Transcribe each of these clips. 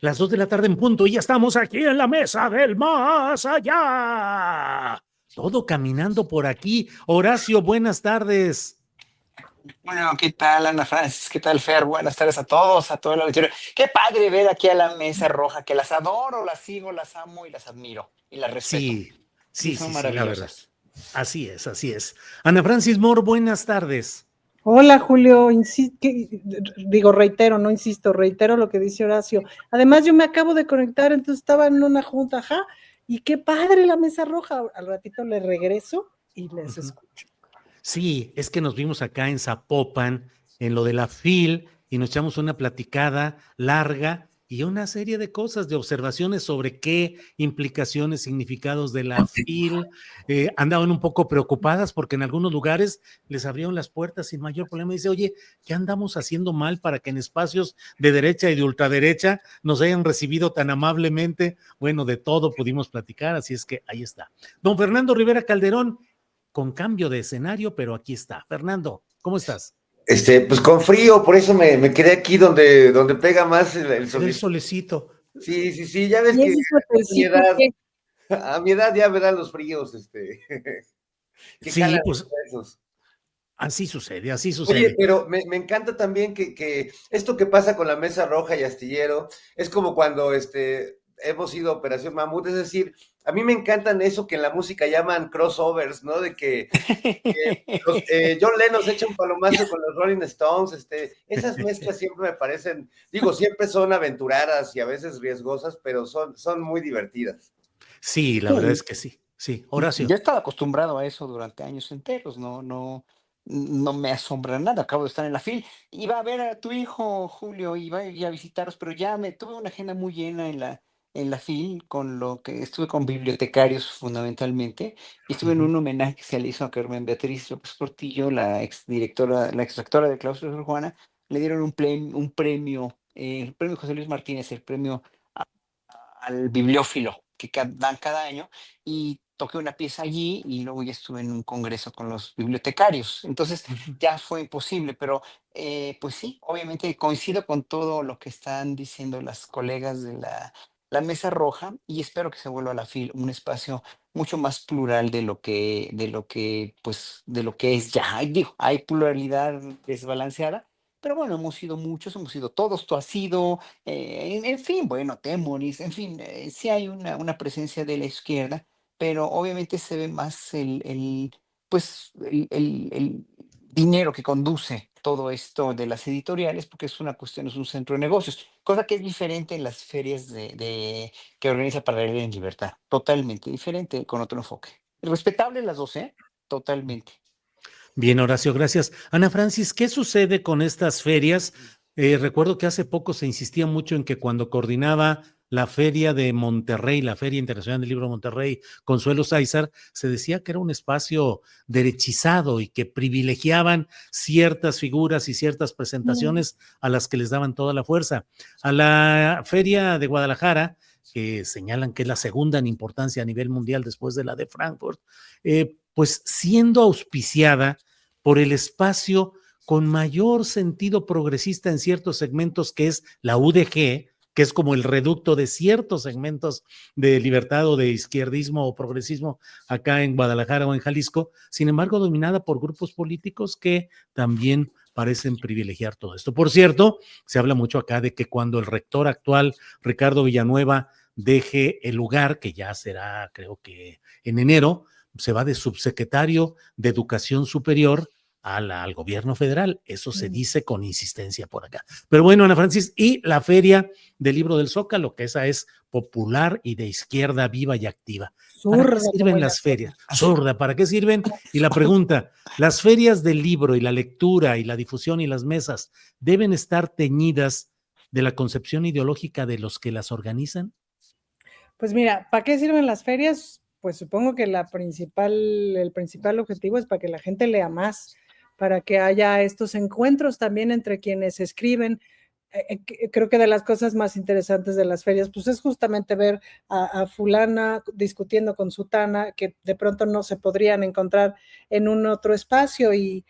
Las 2 de la tarde en punto y ya estamos aquí en la mesa del más allá. Todo caminando por aquí. Horacio, buenas tardes. Bueno, ¿qué tal, Ana Francis? ¿Qué tal, Fer? Buenas tardes a todos, a todo el auditorio. Qué padre ver aquí a la mesa roja, que las adoro, las sigo, las amo y las admiro y las respeto. Sí, Sí, sí, son sí, sí, la verdad. maravillosas. Así es, así es. Ana Francis Moore, buenas tardes. Hola Julio, reitero, no insisto, reitero lo que dice Horacio. Además, yo me acabo de conectar, entonces estaba en una junta, ajá, y qué padre la mesa roja. Al ratito le regreso y les escucho. Sí, es que nos vimos acá en Zapopan, en lo de la FIL, y nos echamos una platicada larga y una serie de cosas, de observaciones sobre qué implicaciones, significados de la FIL. Andaban un poco preocupadas porque en algunos lugares les abrieron las puertas sin mayor problema. Dice, oye, ¿qué andamos haciendo mal para que en espacios de derecha y de ultraderecha nos hayan recibido tan amablemente? Bueno, de todo pudimos platicar, así es que ahí está. Don Fernando Rivera Calderón, con cambio de escenario, pero aquí está. Fernando, ¿cómo estás? Pues con frío, por eso me quedé aquí donde pega más el El solecito. solecito. Sí, sí, sí, ya ves ¿Y que ese a mi suétercito edad, qué? a mi edad ya verán los fríos, que Sí, calan pues esos. así sucede, así Oye, sucede. pero me encanta también que esto que pasa con la Mesa Roja y Astillero es como cuando hemos ido a Operación Mamut, es decir, a mí me encantan eso que en la música llaman crossovers, ¿no? De que John Lennon se echa un palomazo con los Rolling Stones, esas mezclas siempre me parecen, digo, siempre son aventuradas y a veces riesgosas, pero son muy divertidas. Sí, la verdad es Sí, que sí. Sí, yo Horacio. he estado acostumbrado a eso durante años enteros, no me asombra nada, acabo de estar en la fil. Iba a ver a tu hijo, Julio, iba a ir a visitaros, pero ya me tuve una agenda muy llena en la fil, con lo que estuve con bibliotecarios fundamentalmente, y estuve en Ujú. un homenaje que se le hizo a Carmen Beatriz López Portillo, la exdirectora, la exrectora de Claustro de Sor Juana. Le dieron un premio, el premio José Luis Martínez, el premio a- al bibliófilo que dan cada año, y toqué una pieza allí y luego ya estuve en un congreso con los bibliotecarios. Entonces Ujú. ya fue imposible, pero pues sí, obviamente coincido con todo lo que están diciendo las colegas de la Mesa Roja, y espero que se vuelva a la FIL un espacio mucho más plural de lo que es ya. Digo, hay pluralidad desbalanceada, pero bueno, hemos sido muchos, hemos sido todos, tú has sido, en fin, bueno, Temoris, en fin, sí hay una presencia de la izquierda, pero obviamente se ve más pues, el dinero que conduce todo esto de las editoriales, porque es una cuestión, es un centro de negocios, cosa que es diferente en las ferias que organiza para leer en libertad, totalmente diferente, con otro enfoque. Respetable las dos, ¿eh? Totalmente. Bien, Horacio, gracias. Ana Francis, ¿qué sucede con estas ferias? Recuerdo que hace poco se insistía mucho en que cuando coordinaba la Feria de Monterrey, la Feria Internacional del Libro de Monterrey, Consuelo Sáizar, se decía que era un espacio derechizado y que privilegiaban ciertas figuras y ciertas presentaciones a las que les daban toda la fuerza. A la Feria de Guadalajara, que señalan que es la segunda en importancia a nivel mundial después de la de Frankfurt, pues siendo auspiciada por el espacio con mayor sentido progresista en ciertos segmentos, que es la UDG, que es como el reducto de ciertos segmentos de libertad o de izquierdismo o progresismo acá en Guadalajara o en Jalisco, sin embargo dominada por grupos políticos que también parecen privilegiar todo esto. Por cierto, se habla mucho acá de que cuando el rector actual, Ricardo Villanueva, deje el lugar, que ya será creo que en enero, se va de subsecretario de Educación Superior al gobierno federal. Eso se dice con insistencia por acá. Pero bueno, Ana Francis, y la Feria del Libro del Zócalo, que esa es popular y de izquierda viva y activa. ¿Para qué Zurda, como sirven el las ferias? Así. Zurda, ¿para qué sirven? Y la pregunta, ¿las ferias del libro y la lectura y la difusión y las mesas deben estar teñidas de la concepción ideológica de los que las organizan? Pues mira, ¿para qué sirven las ferias? Pues supongo que el principal objetivo es para que la gente lea más, para que haya estos encuentros también entre quienes escriben, creo que de las cosas más interesantes de las ferias, pues es justamente ver a fulana discutiendo con sutana, que de pronto no se podrían encontrar en un otro espacio y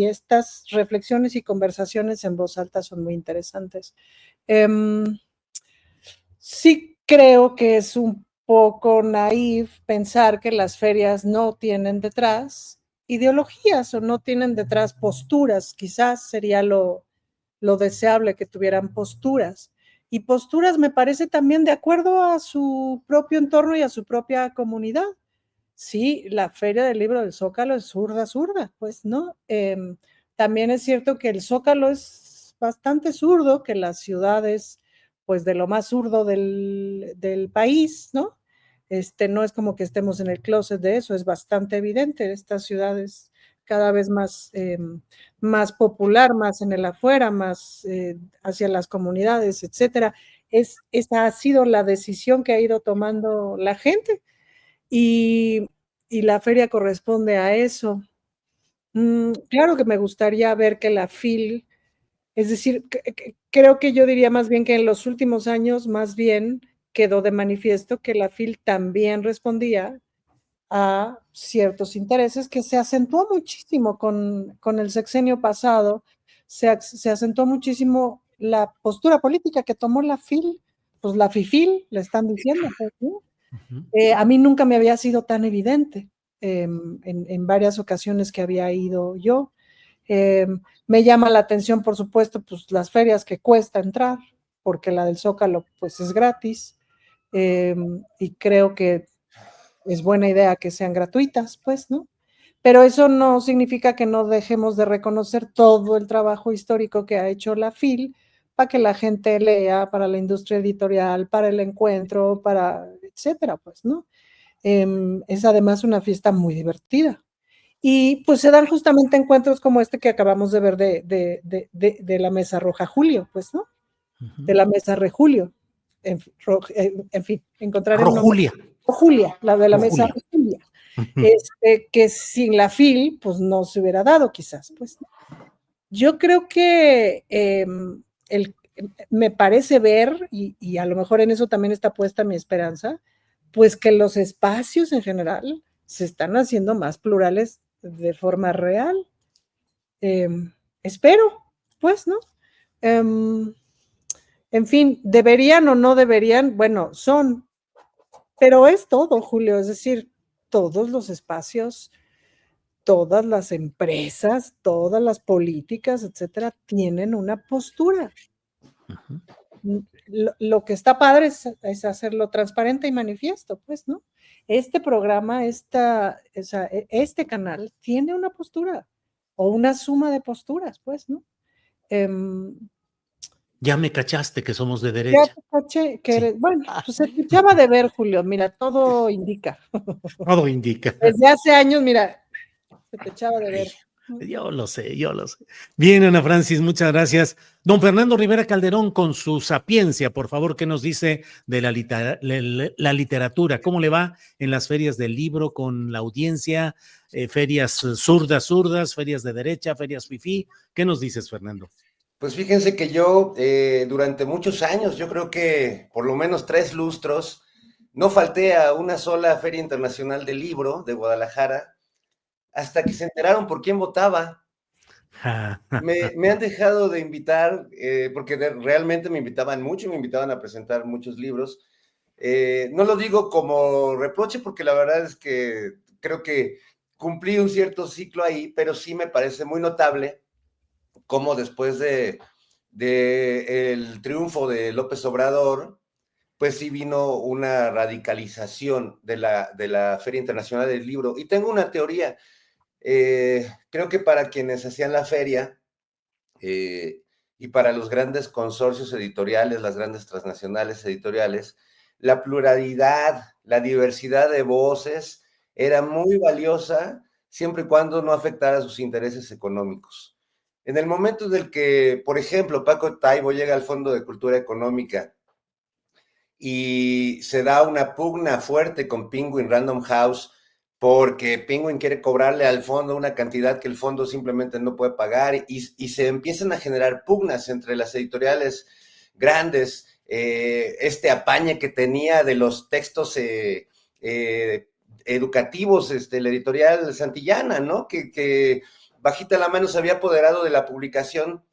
estas reflexiones y conversaciones en voz alta son muy interesantes. Sí creo que es un poco naif pensar que las ferias no tienen detrás ideologías o no tienen detrás posturas, quizás sería lo deseable que tuvieran posturas. Y posturas me parece también de acuerdo a su propio entorno y a su propia comunidad. Sí, la Feria del Libro del Zócalo es zurda, pues, ¿no? También es cierto que el Zócalo es bastante zurdo, que la ciudad es, pues, de lo más zurdo del país, ¿no? No es como que estemos en el closet de eso, es bastante evidente. Esta ciudad es cada vez más popular, más en el afuera, más hacia las comunidades, etcétera. Esa ha sido la decisión que ha ido tomando la gente y la feria corresponde a eso. Claro que me gustaría ver que la FIL, es decir, creo que yo diría más bien que en los últimos años, más bien quedó de manifiesto que la FIL también respondía a ciertos intereses que se acentuó muchísimo con el sexenio pasado, se acentuó muchísimo la postura política que tomó la FIL, pues la FIFIL, le están diciendo, pues, ¿no? A mí nunca me había sido tan evidente en varias ocasiones que había ido yo. Me llama la atención, por supuesto, pues las ferias que cuesta entrar, porque la del Zócalo pues es gratis y creo que es buena idea que sean gratuitas, pues, ¿no? Pero eso no significa que no dejemos de reconocer todo el trabajo histórico que ha hecho la FIL para que la gente lea, para la industria editorial, para el encuentro, para etcétera, pues, ¿no? Es además una fiesta muy divertida. Y pues se dan justamente encuentros como este que acabamos de ver de la Mesa Roja Julio, pues, ¿no? De la Mesa Rejulio. En fin, encontraré un nombre. Rojulia. Julia, la de la Mesa Rojulia. Julia. Que sin la FIL, pues no se hubiera dado quizás, pues. Yo creo que me parece ver, y a lo mejor en eso también está puesta mi esperanza, pues que los espacios en general se están haciendo más plurales de forma real. Espero, pues, ¿no? En fin, deberían o no deberían, bueno, son, pero es todo, Julio, es decir, todos los espacios, todas las empresas, todas las políticas, etcétera, tienen una postura. Lo que está padre es hacerlo transparente y manifiesto, pues, ¿no? Este programa, este canal tiene una postura o una suma de posturas, pues, ¿no? Ya me cachaste que somos de Ya derecha. te caché que Sí. eres, bueno, pues se te echaba de ver, Julio, mira, todo indica. Todo indica. Desde hace años, mira, se te echaba de ver. Yo lo sé, yo lo sé. Bien, Ana Francis, muchas gracias. Don Fernando Rivera Calderón, con su sapiencia, por favor, ¿qué nos dice de la literatura? ¿Cómo le va en las ferias del libro con la audiencia? Ferias zurdas, ferias de derecha, ferias fifí. ¿Qué nos dices, Fernando? Pues fíjense que yo durante muchos años, yo creo que por lo menos 3 lustros, no falté a una sola Feria Internacional del Libro de Guadalajara, hasta que se enteraron por quién votaba. Me han dejado de invitar, porque realmente me invitaban mucho, me invitaban a presentar muchos libros. No lo digo como reproche, porque la verdad es que creo que cumplí un cierto ciclo ahí, pero sí me parece muy notable cómo después de el triunfo de López Obrador, pues sí vino una radicalización de la Feria Internacional del Libro. Y tengo una teoría. Creo que para quienes hacían la feria y para los grandes consorcios editoriales, las grandes transnacionales editoriales, la pluralidad, la diversidad de voces era muy valiosa siempre y cuando no afectara sus intereses económicos. En el momento en el que, por ejemplo, Paco Taibo llega al Fondo de Cultura Económica y se da una pugna fuerte con Penguin Random House porque Penguin quiere cobrarle al fondo una cantidad que el fondo simplemente no puede pagar y se empiezan a generar pugnas entre las editoriales grandes, este apañe que tenía de los textos educativos, la editorial Santillana, ¿no? Que bajita la mano se había apoderado de la publicación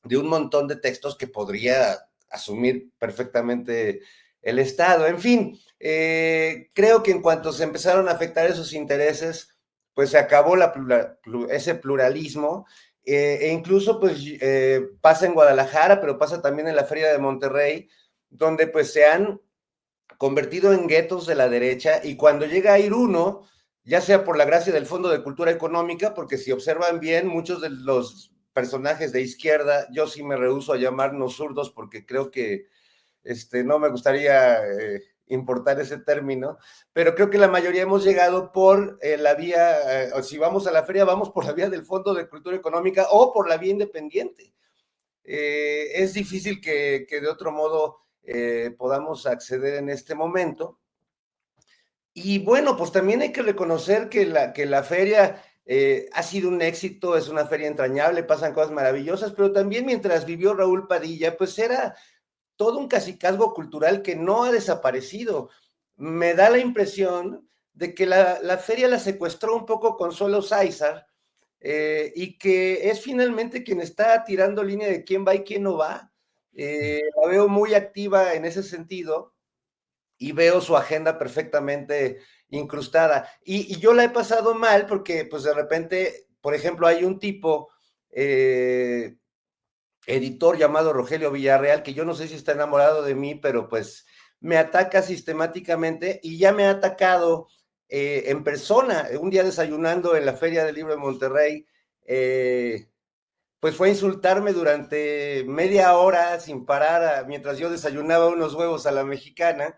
de un montón de textos que podría asumir perfectamente el Estado. En fin, creo que en cuanto se empezaron a afectar esos intereses, pues se acabó ese pluralismo, e incluso pues pasa en Guadalajara, pero pasa también en la Feria de Monterrey, donde pues se han convertido en guetos de la derecha, y cuando llega a ir uno, ya sea por la gracia del Fondo de Cultura Económica, porque si observan bien, muchos de los personajes de izquierda, yo sí me rehúso a llamarnos zurdos porque creo que no me gustaría importar ese término, pero creo que la mayoría hemos llegado por la vía, o si vamos a la feria, vamos por la vía del Fondo de Cultura Económica o por la vía independiente. Es difícil que de otro modo podamos acceder en este momento. Y bueno, pues también hay que reconocer que la feria ha sido un éxito, es una feria entrañable, pasan cosas maravillosas, pero también mientras vivió Raúl Padilla, pues era todo un cacicazgo cultural que no ha desaparecido. Me da la impresión de que la feria la secuestró un poco Consuelo Sáizar, y que es finalmente quien está tirando línea de quién va y quién no va. La veo muy activa en ese sentido y veo su agenda perfectamente incrustada. Y yo la he pasado mal porque, pues de repente, por ejemplo, hay un tipo, editor llamado Rogelio Villarreal, que yo no sé si está enamorado de mí, pero pues me ataca sistemáticamente y ya me ha atacado en persona. Un día desayunando en la Feria del Libro de Monterrey, pues fue a insultarme durante media hora sin parar mientras yo desayunaba unos huevos a la mexicana,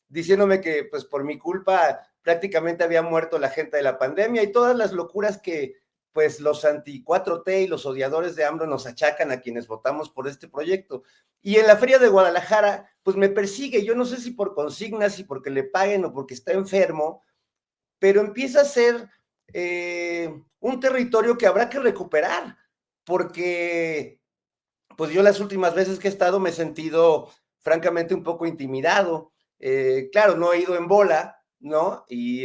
diciéndome que pues por mi culpa prácticamente había muerto la gente de la pandemia y todas las locuras que pues los anti 4T y los odiadores de AMLO nos achacan a quienes votamos por este proyecto. Y en la Feria de Guadalajara, pues me persigue, yo no sé si por consignas, si porque le paguen o porque está enfermo, pero empieza a ser un territorio que habrá que recuperar, porque pues yo las últimas veces que he estado me he sentido francamente un poco intimidado. Claro, no he ido en bola, ¿no? Y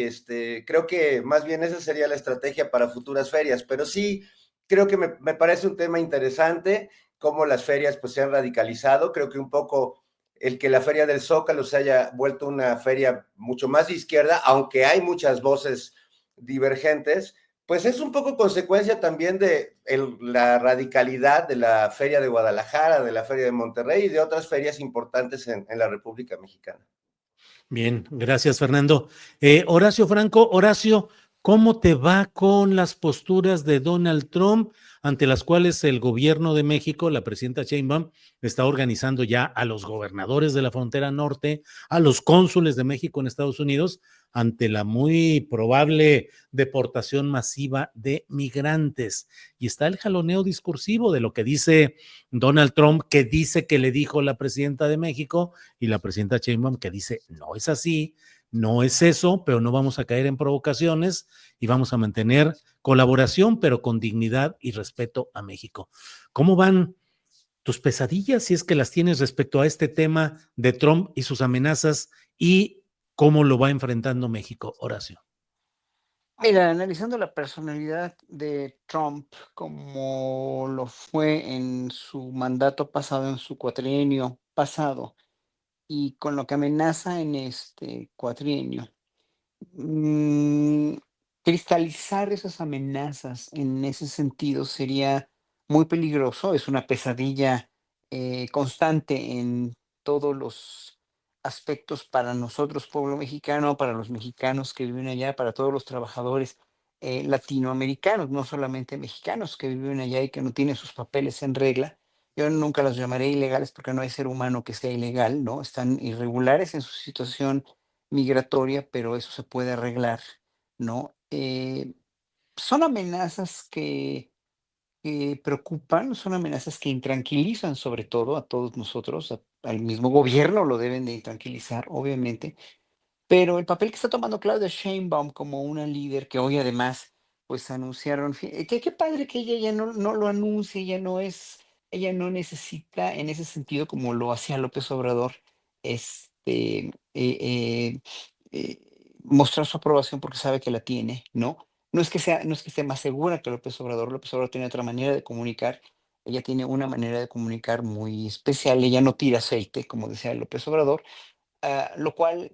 creo que más bien esa sería la estrategia para futuras ferias, pero sí, creo que me parece un tema interesante cómo las ferias pues se han radicalizado. Creo que un poco el que la Feria del Zócalo se haya vuelto una feria mucho más de izquierda, aunque hay muchas voces divergentes, pues es un poco consecuencia también de la radicalidad de la Feria de Guadalajara, de la Feria de Monterrey y de otras ferias importantes en la República Mexicana. Bien, gracias, Fernando. Horacio Franco, Horacio, ¿cómo te va con las posturas de Donald Trump ante las cuales el gobierno de México, la presidenta Sheinbaum, está organizando ya a los gobernadores de la frontera norte, a los cónsules de México en Estados Unidos, ante la muy probable deportación masiva de migrantes? Y está el jaloneo discursivo de lo que dice Donald Trump, que dice que le dijo la presidenta de México, y la presidenta Sheinbaum que dice, no es así, no es eso, pero no vamos a caer en provocaciones y vamos a mantener colaboración, pero con dignidad y respeto a México. ¿Cómo van tus pesadillas, si es que las tienes, respecto a este tema de Trump y sus amenazas, y cómo lo va enfrentando México, Horacio? Mira, analizando la personalidad de Trump como lo fue en su mandato pasado, en su cuatrienio pasado, y con lo que amenaza en este cuatrienio, mm, cristalizar esas amenazas en ese sentido sería muy peligroso. Es una pesadilla constante en todos los aspectos para nosotros, pueblo mexicano, para los mexicanos que viven allá, para todos los trabajadores latinoamericanos, no solamente mexicanos que viven allá y que no tienen sus papeles en regla. Yo nunca los llamaré ilegales porque no hay ser humano que sea ilegal, ¿no? Están irregulares en su situación migratoria, pero eso se puede arreglar, ¿no? Son amenazas que preocupan, son amenazas que intranquilizan sobre todo a todos nosotros, al mismo gobierno lo deben de intranquilizar, obviamente, Pero el papel que está tomando Claudia Sheinbaum como una líder que hoy además, pues anunciaron, qué padre que ella ya no lo anuncie, ella no necesita en ese sentido como lo hacía López Obrador, este, mostrar su aprobación porque sabe que la tiene, ¿no? No es que esté más segura que López Obrador tiene otra manera de comunicar, ella tiene una manera de comunicar muy especial, ella no tira aceite, como decía López Obrador, lo cual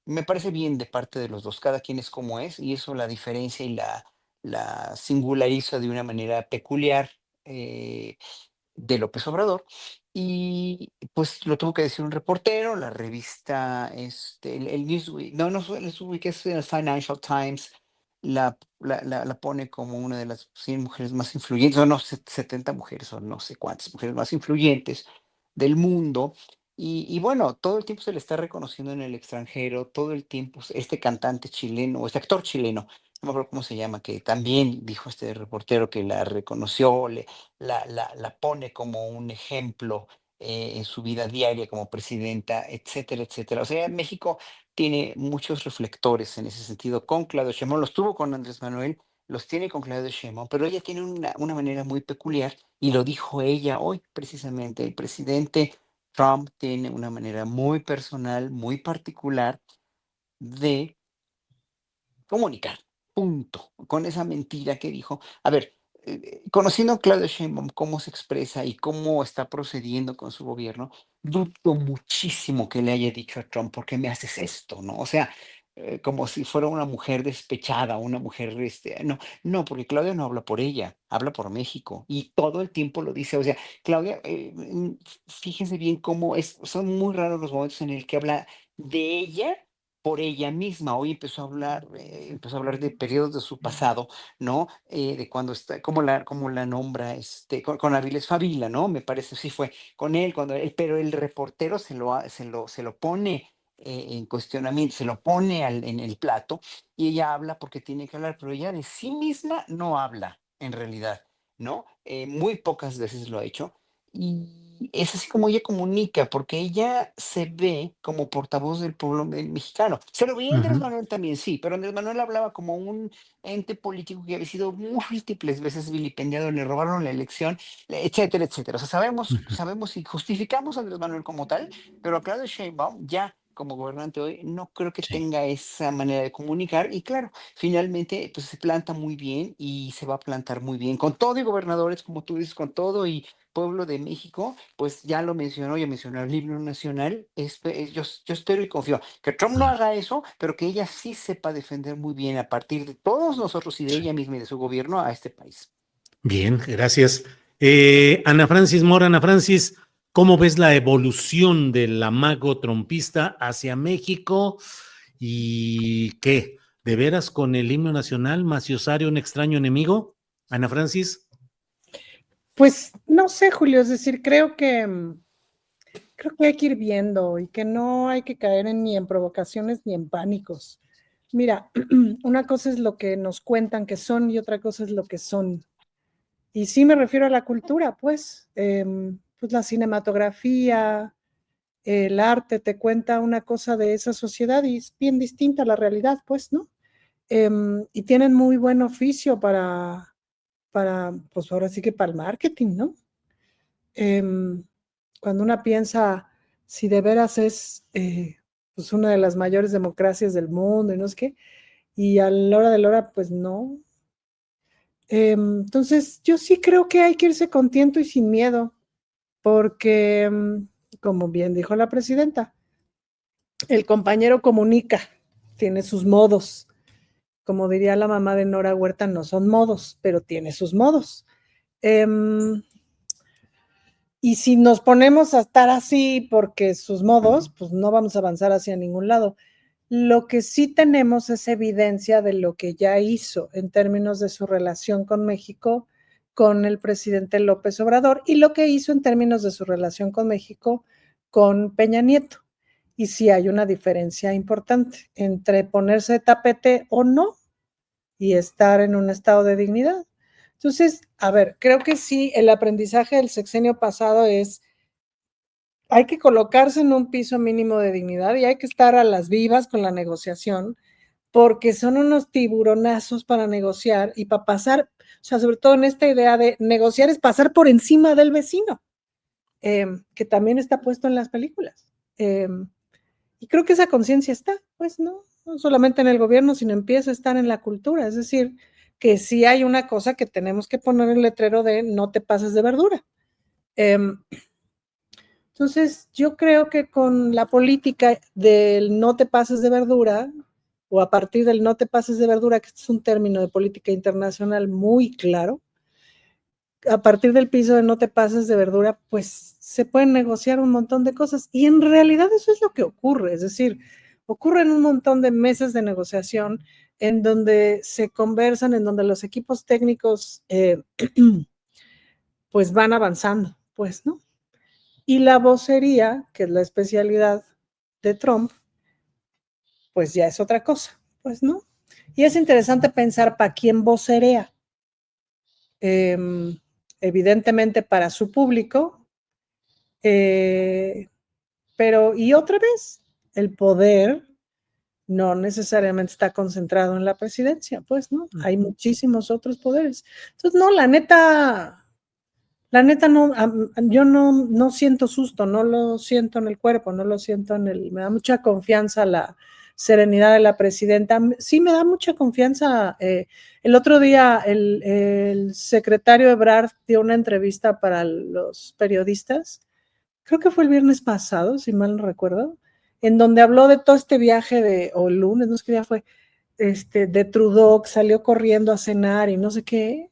me parece bien de parte de los dos, cada quien es como es, y eso la diferencia y la singulariza de una manera peculiar de López Obrador. Y pues lo tuvo que decir un reportero, la revista, el Newsweek, no es el Newsweek, es el Financial Times, la pone como una de las 100 mujeres más influyentes, o no, 70 mujeres, o no sé cuántas mujeres más influyentes del mundo. Y bueno, todo el tiempo se le está reconociendo en el extranjero, todo el tiempo este cantante chileno, este actor chileno, no me acuerdo cómo se llama, que también dijo este reportero que la reconoció, la pone como un ejemplo en su vida diaria como presidenta, etcétera, etcétera. O sea, México tiene muchos reflectores en ese sentido con Claudio Sheinbaum, los tuvo con Andrés Manuel, los tiene con Claudio Sheinbaum, pero ella tiene una manera muy peculiar y lo dijo ella hoy precisamente. El presidente Trump tiene una manera muy personal, muy particular de comunicar, punto. Con esa mentira que dijo. A ver, conociendo a Claudia Sheinbaum, cómo se expresa y cómo está procediendo con su gobierno, dudo muchísimo que le haya dicho a Trump, ¿por qué me haces esto? ¿No? O sea, como si fuera una mujer despechada, una mujer, no, porque Claudia no habla por ella, habla por México y todo el tiempo lo dice. O sea, Claudia, fíjense bien cómo son muy raros los momentos en el que habla de ella por ella misma. Hoy empezó a hablar de periodos de su pasado, ¿no? De cuando está, cómo la nombra, con Avilés Favila, ¿no? Me parece, sí fue con él, pero el reportero se lo pone en cuestionamiento, se lo pone en el plato, y ella habla porque tiene que hablar, pero ella de sí misma no habla, en realidad, ¿no? Muy pocas veces lo ha hecho. Y es así como ella comunica, porque ella se ve como portavoz del pueblo mexicano. Se lo veía Andrés Ujú. Manuel también, sí, pero Andrés Manuel hablaba como un ente político que había sido múltiples veces vilipendiado, le robaron la elección, etcétera, etcétera. O sea, Ujú. sabemos y justificamos a Andrés Manuel como tal, pero a Claudio Sheinbaum ya como gobernante hoy no creo que Sí. tenga esa manera de comunicar. Y claro, finalmente pues se planta muy bien y se va a plantar muy bien con todo y gobernadores, como tú dices, con todo y pueblo de México, pues ya lo mencionó, ya mencionó el himno nacional. Yo espero y confío que Trump no haga eso, pero que ella sí sepa defender muy bien a partir de todos nosotros y de ella misma y de su gobierno a este país. Bien, gracias. Ana Francis Mora, Ana Francis, ¿cómo ves la evolución del amago trompista hacia México? ¿Y qué? ¿De veras con el himno nacional, Maciosario, un extraño enemigo? Ana Francis. Pues no sé, Julio, es decir, creo que hay que ir viendo y que no hay que caer ni en provocaciones ni en pánicos. Mira, una cosa es lo que nos cuentan que son y otra cosa es lo que son. Y sí me refiero a la cultura, pues la cinematografía, el arte te cuenta una cosa de esa sociedad y es bien distinta a la realidad, pues, ¿no? Y tienen muy buen oficio pues ahora sí que para el marketing, ¿no? Em, Cuando una piensa si de veras es pues una de las mayores democracias del mundo y no sé qué, y a la hora de la hora, pues no. Entonces, yo sí creo que hay que irse con tiento y sin miedo, porque, como bien dijo la presidenta, el compañero comunica, tiene sus modos. Como diría la mamá de Nora Huerta, no son modos, pero tiene sus modos. Y si nos ponemos a estar así porque sus modos, pues no vamos a avanzar hacia ningún lado. Lo que sí tenemos es evidencia de lo que ya hizo en términos de su relación con México, con el presidente López Obrador, y lo que hizo en términos de su relación con México con Peña Nieto. Y sí hay una diferencia importante entre ponerse de tapete o no y estar en un estado de dignidad. Entonces, a ver, creo que sí, el aprendizaje del sexenio pasado es hay que colocarse en un piso mínimo de dignidad y hay que estar a las vivas con la negociación, porque son unos tiburonazos para negociar y para pasar, o sea, sobre todo en esta idea de negociar es pasar por encima del vecino, que también está puesto en las películas. Y creo que esa conciencia está, pues no solamente en el gobierno, sino empieza a estar en la cultura. Es decir, que sí hay una cosa que tenemos que poner el letrero de no te pases de verdura. Entonces, yo creo que con la política del no te pases de verdura, o a partir del no te pases de verdura, que este es un término de política internacional muy claro, a partir del piso de no te pases de verdura, pues se pueden negociar un montón de cosas. Y en realidad eso es lo que ocurre. Es decir, ocurren un montón de mesas de negociación en donde se conversan, en donde los equipos técnicos pues van avanzando, pues, ¿no? Y la vocería, que es la especialidad de Trump, pues ya es otra cosa, pues, ¿no? Y es interesante pensar para quién vocerea. Evidentemente para su público, pero y otra vez, el poder no necesariamente está concentrado en la presidencia, pues, ¿no? Hay muchísimos otros poderes. Entonces, no, la neta no, yo no siento susto, no lo siento en el cuerpo, no lo siento me da mucha confianza la serenidad de la presidenta. Sí, me da mucha confianza. El otro día el secretario Ebrard dio una entrevista para los periodistas, creo que fue el viernes pasado, si mal no recuerdo, en donde habló de todo este viaje o el lunes, no sé qué día fue, de Trudeau, que salió corriendo a cenar y no sé qué.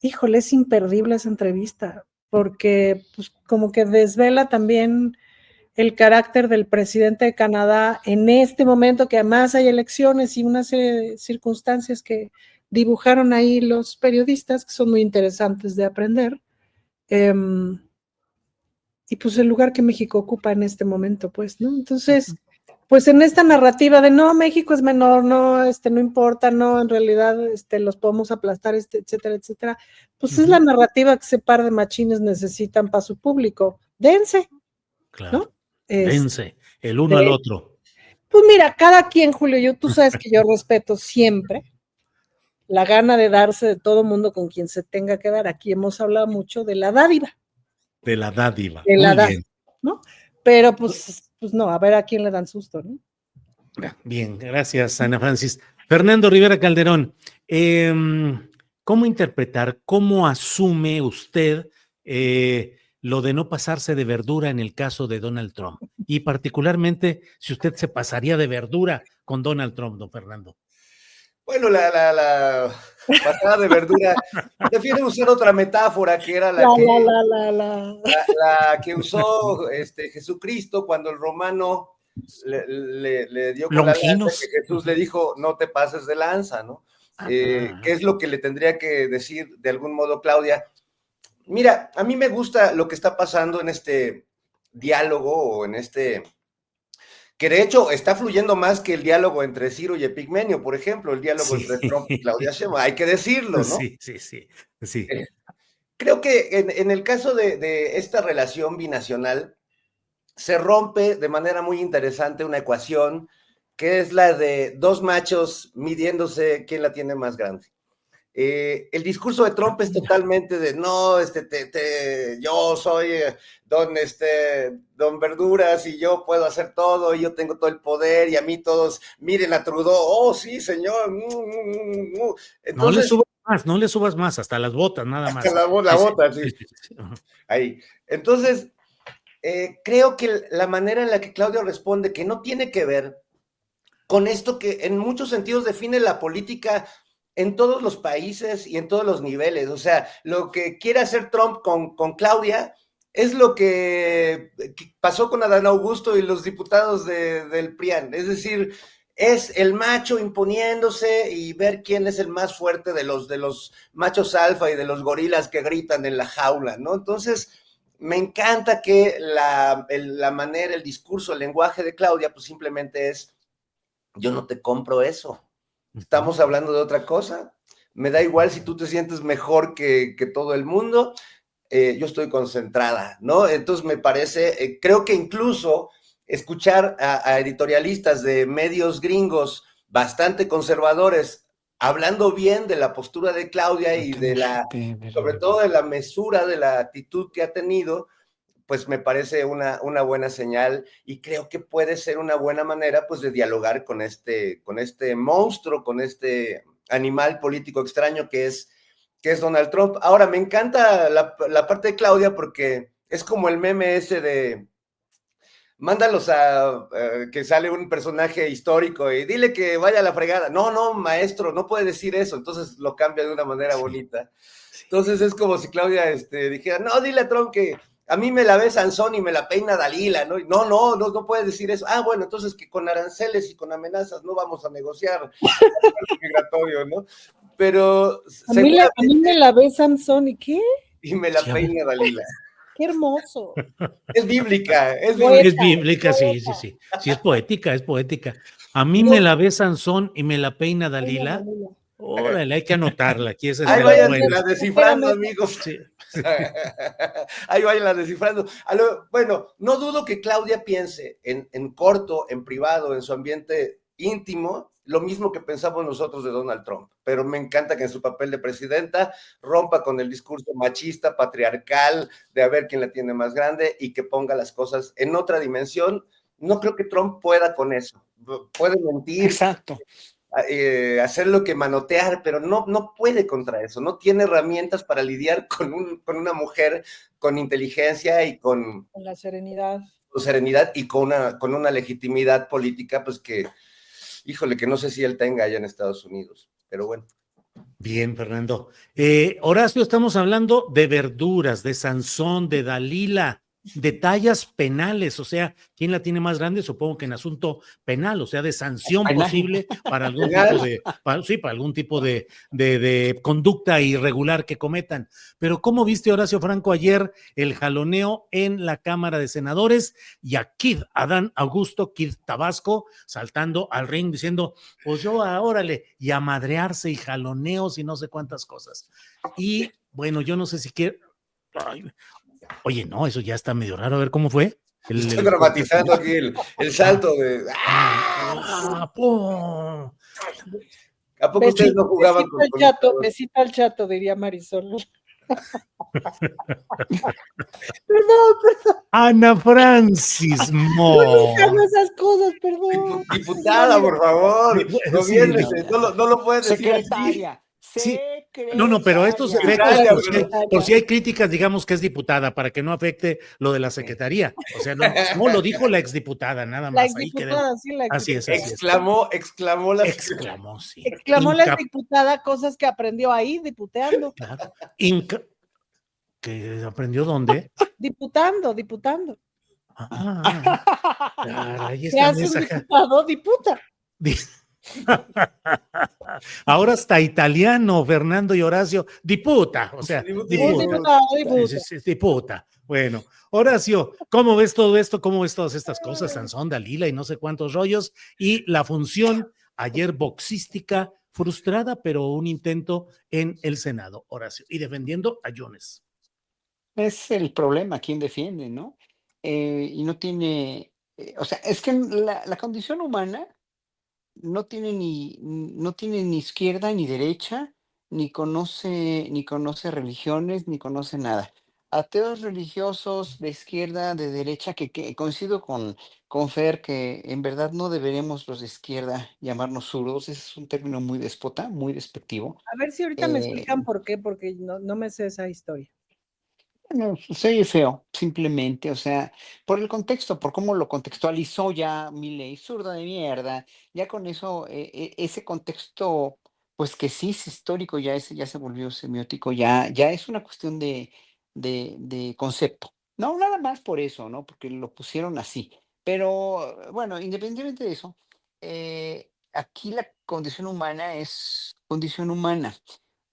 Híjole, es imperdible esa entrevista, porque pues, como que desvela también el carácter del presidente de Canadá en este momento, que además hay elecciones y una serie de circunstancias que dibujaron ahí los periodistas, que son muy interesantes de aprender. Y pues el lugar que México ocupa en este momento, pues, ¿no? Entonces, pues en esta narrativa de no, México es menor, no, no importa, no, en realidad, los podemos aplastar, etcétera, etcétera, pues es la narrativa que ese par de machines necesitan para su público. Dense, Claro. ¿no? Dense, el uno al otro. Pues mira, cada quien, Julio, tú sabes que yo respeto siempre la gana de darse de todo mundo con quien se tenga que dar. Aquí hemos hablado mucho de la dádiva. De la dádiva. De la Muy dádiva, bien. ¿no? Pero pues no, a ver a quién le dan susto, ¿no? Bien, gracias, Ana Francis. Fernando Rivera Calderón, ¿cómo interpretar, cómo asume usted lo de no pasarse de verdura en el caso de Donald Trump? Y particularmente, si usted se pasaría de verdura con Donald Trump, don Fernando. Bueno, la pasada de verdura, prefiero usar otra metáfora que era la que usó Jesucristo cuando el romano le dio con la lanza, que Jesús le dijo, no te pases de lanza, ¿no? ¿Qué es lo que le tendría que decir de algún modo Claudia? Mira, a mí me gusta lo que está pasando en este diálogo o en que de hecho está fluyendo más que el diálogo entre Ciro y Epigmenio, por ejemplo, el diálogo entre Trump y Claudia Sheinbaum, hay que decirlo, ¿no? Sí. Creo que en el caso de esta relación binacional, se rompe de manera muy interesante una ecuación que es la de dos machos midiéndose quién la tiene más grande. El discurso de Trump es totalmente de no, yo soy don Verduras y yo puedo hacer todo y yo tengo todo el poder y a mí todos miren a Trudeau, oh sí señor. Entonces, no le subas más, hasta las botas nada más. Hasta la bota, sí. Ahí. Entonces, creo que la manera en la que Claudio responde, que no tiene que ver con esto que en muchos sentidos define la política en todos los países y en todos los niveles. O sea, lo que quiere hacer Trump con Claudia es lo que pasó con Adán Augusto y los diputados del PRIAN. Es decir, es el macho imponiéndose y ver quién es el más fuerte de los machos alfa y de los gorilas que gritan en la jaula, ¿no? Entonces, me encanta que la manera, el discurso, el lenguaje de Claudia, pues simplemente es, yo no te compro eso. Estamos hablando de otra cosa. Me da igual si tú te sientes mejor que todo el mundo. yo estoy concentrada, ¿no? Entonces me parece, creo que incluso escuchar a editorialistas de medios gringos bastante conservadores hablando bien de la postura de Claudia y de sobre todo de la mesura, de la actitud que ha tenido, pues me parece una buena señal y creo que puede ser una buena manera pues de dialogar con este monstruo, con este animal político extraño que es Donald Trump. Ahora, me encanta la parte de Claudia porque es como el meme ese de mándalos a que sale un personaje histórico y dile que vaya a la fregada. No, no, maestro, no puede decir eso. Entonces lo cambia de una manera bonita. Entonces es como si Claudia dijera, no, dile a Trump que a mí me la ve Sansón y me la peina Dalila, ¿no? No puede decir eso. Ah, bueno, entonces que con aranceles y con amenazas no vamos a negociar migratorio, ¿no? Pero a mí me la ve Sansón, ¿y qué? Y me la peina Dalila. Qué hermoso. Es bíblica, es bíblica, sí. Sí, es poética. A mí me la ve Sansón y me la peina Dalila. Órale, hay que anotarla. Aquí esa es ahí vayan la descifrando, amigos. Sí. Ahí vayan la descifrando. Bueno, no dudo que Claudia piense en corto, en privado, en su ambiente íntimo, lo mismo que pensamos nosotros de Donald Trump, pero me encanta que en su papel de presidenta rompa con el discurso machista, patriarcal, de a ver quién la tiene más grande y que ponga las cosas en otra dimensión. No creo que Trump pueda con eso. Puede mentir. Exacto. Hacer lo que manotear, pero no puede contra eso, no tiene herramientas para lidiar con una mujer con inteligencia y con la serenidad. Con serenidad y con una legitimidad política, pues que, híjole, que no sé si él tenga allá en Estados Unidos, pero bueno. Bien, Fernando. Horacio, estamos hablando de verduras, de Sansón, de Dalila, de tallas penales, o sea, ¿quién la tiene más grande? Supongo que en asunto penal, o sea, de sanción posible para algún tipo para algún tipo de conducta irregular que cometan. Pero ¿cómo viste, Horacio Franco, ayer el jaloneo en la Cámara de Senadores y a Adán Augusto Tabasco saltando al ring diciendo, pues yo, órale, y a madrearse y jaloneos y no sé cuántas cosas? Y bueno, yo no sé si quiere... Oye, no, eso ya está medio raro. A ver cómo fue. Estoy dramatizando aquí el salto de. ¡Pum! ¿A poco ustedes no jugaban con besito al chato, diría Marisol. Perdón. Ana Francis Mo. No hago esas cosas, perdón. Diputada, por favor. No lo puedes decir. Secretaria. Sí. No, pero estos efectos, por si hay críticas, digamos que es diputada, para que no afecte lo de la secretaría. O sea, no lo dijo la exdiputada, nada más. La exdiputada, sí, la exdiputada. Así es. Exclamó la Exclamó, sí. Exclamó la exdiputada cosas que aprendió ahí, diputeando. Claro. ¿Que aprendió dónde? Diputando. Ahí está. ¿Qué hace un diputado? Diputa. Ahora está italiano, Fernando y Horacio, diputa, o sea, diputa. Bueno, Horacio, ¿cómo ves todo esto? ¿Cómo ves todas estas cosas? Sansón, Dalila y no sé cuántos rollos. Y la función ayer boxística, frustrada, pero un intento en el Senado, Horacio, y defendiendo a Yunes. Es el problema, ¿quién defiende, no? Y no tiene, o sea, es que la condición humana no tiene ni izquierda ni derecha, ni conoce religiones, ni conoce nada. Ateos religiosos de izquierda, de derecha, que coincido con Fer, que en verdad no deberemos los de izquierda llamarnos zurdos, ese es un término muy déspota, muy despectivo. A ver si ahorita me explican por qué, porque no me sé esa historia. Bueno, se oye feo, simplemente, o sea, por el contexto, por cómo lo contextualizó ya Milei, zurda de mierda, ya con eso, ese contexto, pues que sí es histórico, ya se volvió semiótico, ya es una cuestión de concepto. No, nada más por eso, ¿no? Porque lo pusieron así. Pero bueno, independientemente de eso, aquí la condición humana es condición humana.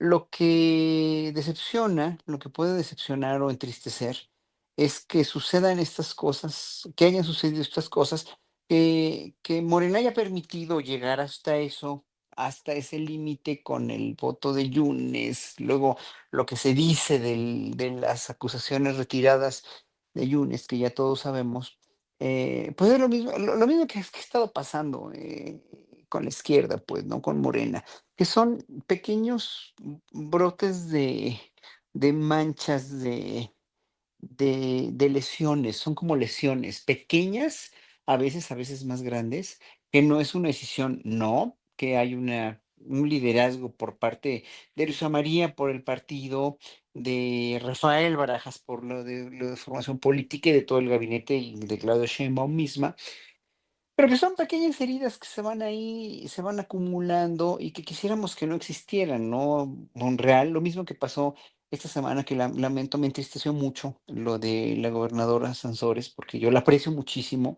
Lo que decepciona, lo que puede decepcionar o entristecer, es que sucedan estas cosas, que hayan sucedido estas cosas, que Morena haya permitido llegar hasta eso hasta ese límite con el voto de Yunes, luego lo que se dice de las acusaciones retiradas de Yunes, que ya todos sabemos, pues es lo mismo que ha estado pasando con la izquierda, pues, ¿no? Con Morena, que son pequeños brotes de manchas de lesiones, son como lesiones pequeñas, a veces más grandes, que no es una decisión, no, que hay un liderazgo por parte de Luisa María por el partido, de Rafael Barajas por lo de formación política y de todo el gabinete y de Claudia Sheinbaum misma, pero que son pequeñas heridas que se van ahí, se van acumulando y que quisiéramos que no existieran, ¿no? Monreal, lo mismo que pasó esta semana, que lamento, me entristeció mucho lo de la gobernadora Sansores, porque yo la aprecio muchísimo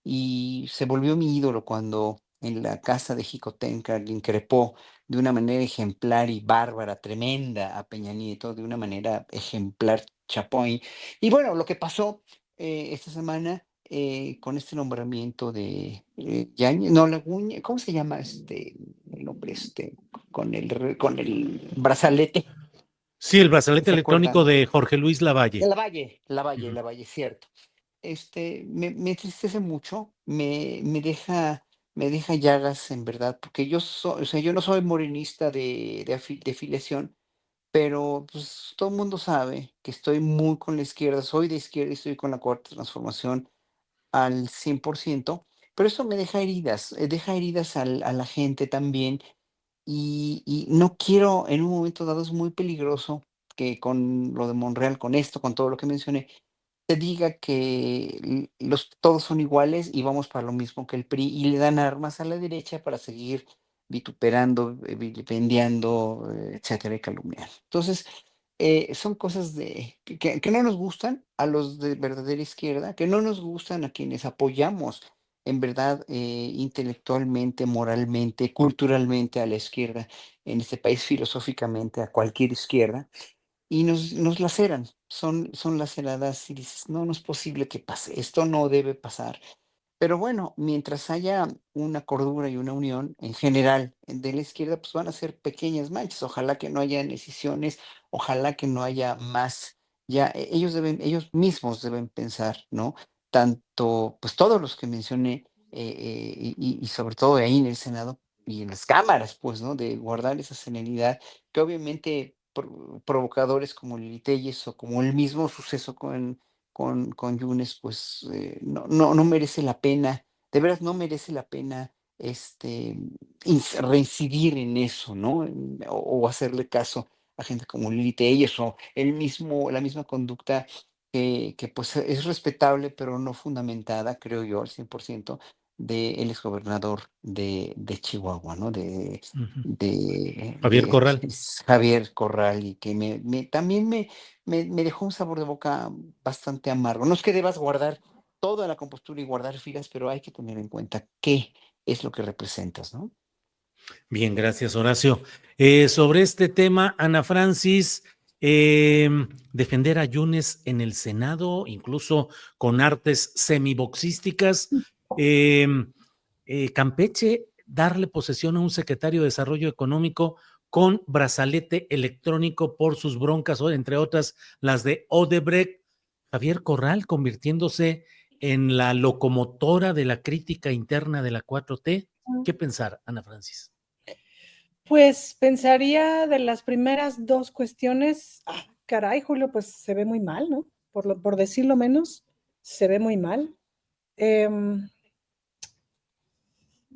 y se volvió mi ídolo cuando en la casa de Jicotenca le increpó de una manera ejemplar y bárbara, tremenda a Peña Nieto, de una manera ejemplar, chapoy. Y bueno, lo que pasó esta semana con este nombramiento de Yañez, no, Laguña, ¿cómo se llama el nombre con el brazalete? Sí, el brazalete ¿Se electrónico acuerdan? de Jorge Luis Lavalle. La Valle, cierto. Me entristece mucho, me deja llagas en verdad, porque o sea, yo no soy morenista de afiliación, pero pues todo el mundo sabe que estoy muy con la izquierda, soy de izquierda y estoy con la cuarta transformación al 100%, pero eso me deja heridas a la gente también, y no quiero, en un momento dado es muy peligroso que con lo de Monreal, con esto, con todo lo que mencioné, se diga que todos son iguales y vamos para lo mismo que el PRI y le dan armas a la derecha para seguir vituperando, vilipendiando, etcétera, y calumniando. Entonces, son cosas que no nos gustan a los de verdadera izquierda, que no nos gustan a quienes apoyamos en verdad intelectualmente, moralmente, culturalmente a la izquierda en este país, filosóficamente a cualquier izquierda y nos laceran, son laceradas y dices, no, no es posible que pase, esto no debe pasar. Pero bueno, mientras haya una cordura y una unión en general de la izquierda, pues van a ser pequeñas manchas. Ojalá que no haya decisiones, ojalá que no haya más. Ya ellos mismos deben pensar, ¿no? Tanto, pues todos los que mencioné, y sobre todo ahí en el Senado y en las cámaras, pues, ¿no? De guardar esa serenidad, que obviamente provocadores como Lili Telles o como el mismo suceso con Yunes, pues no merece la pena, de veras no merece la pena reincidir en eso, ¿no? O hacerle caso a gente como Lili Telles o la misma conducta que pues es respetable, pero no fundamentada, creo yo, al 100%, del exgobernador de Chihuahua, ¿no? Ujú. Javier De Corral. Javier Corral, y que también me dejó un sabor de boca bastante amargo. No es que debas guardar toda la compostura y guardar filas, pero hay que tener en cuenta qué es lo que representas, ¿no? Bien, gracias, Horacio. Sobre este tema, Ana Francis, defender a Yunes en el Senado, incluso con artes semiboxísticas, eh, Campeche, darle posesión a un secretario de Desarrollo Económico con brazalete electrónico por sus broncas, o entre otras las de Odebrecht, Javier Corral convirtiéndose en la locomotora de la crítica interna de la 4T. ¿Qué pensar, Ana Francis? Pues pensaría de las primeras dos cuestiones, caray, Julio, pues se ve muy mal, ¿no? Por decirlo menos, se ve muy mal.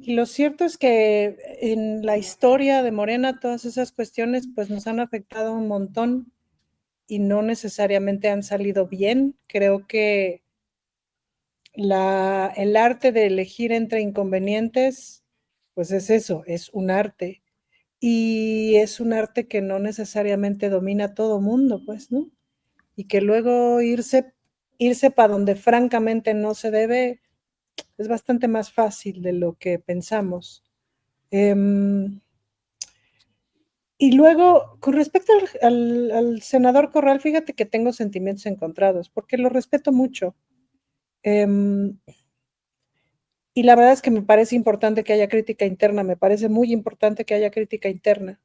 Y lo cierto es que en la historia de Morena todas esas cuestiones pues nos han afectado un montón y no necesariamente han salido bien. Creo que el arte de elegir entre inconvenientes, pues es eso, es un arte. Y es un arte que no necesariamente domina todo mundo, pues, ¿no? Y que luego irse para donde francamente no se debe es bastante más fácil de lo que pensamos. Y luego, con respecto al senador Corral, fíjate que tengo sentimientos encontrados, porque lo respeto mucho. Y la verdad es que me parece importante que haya crítica interna, me parece muy importante que haya crítica interna.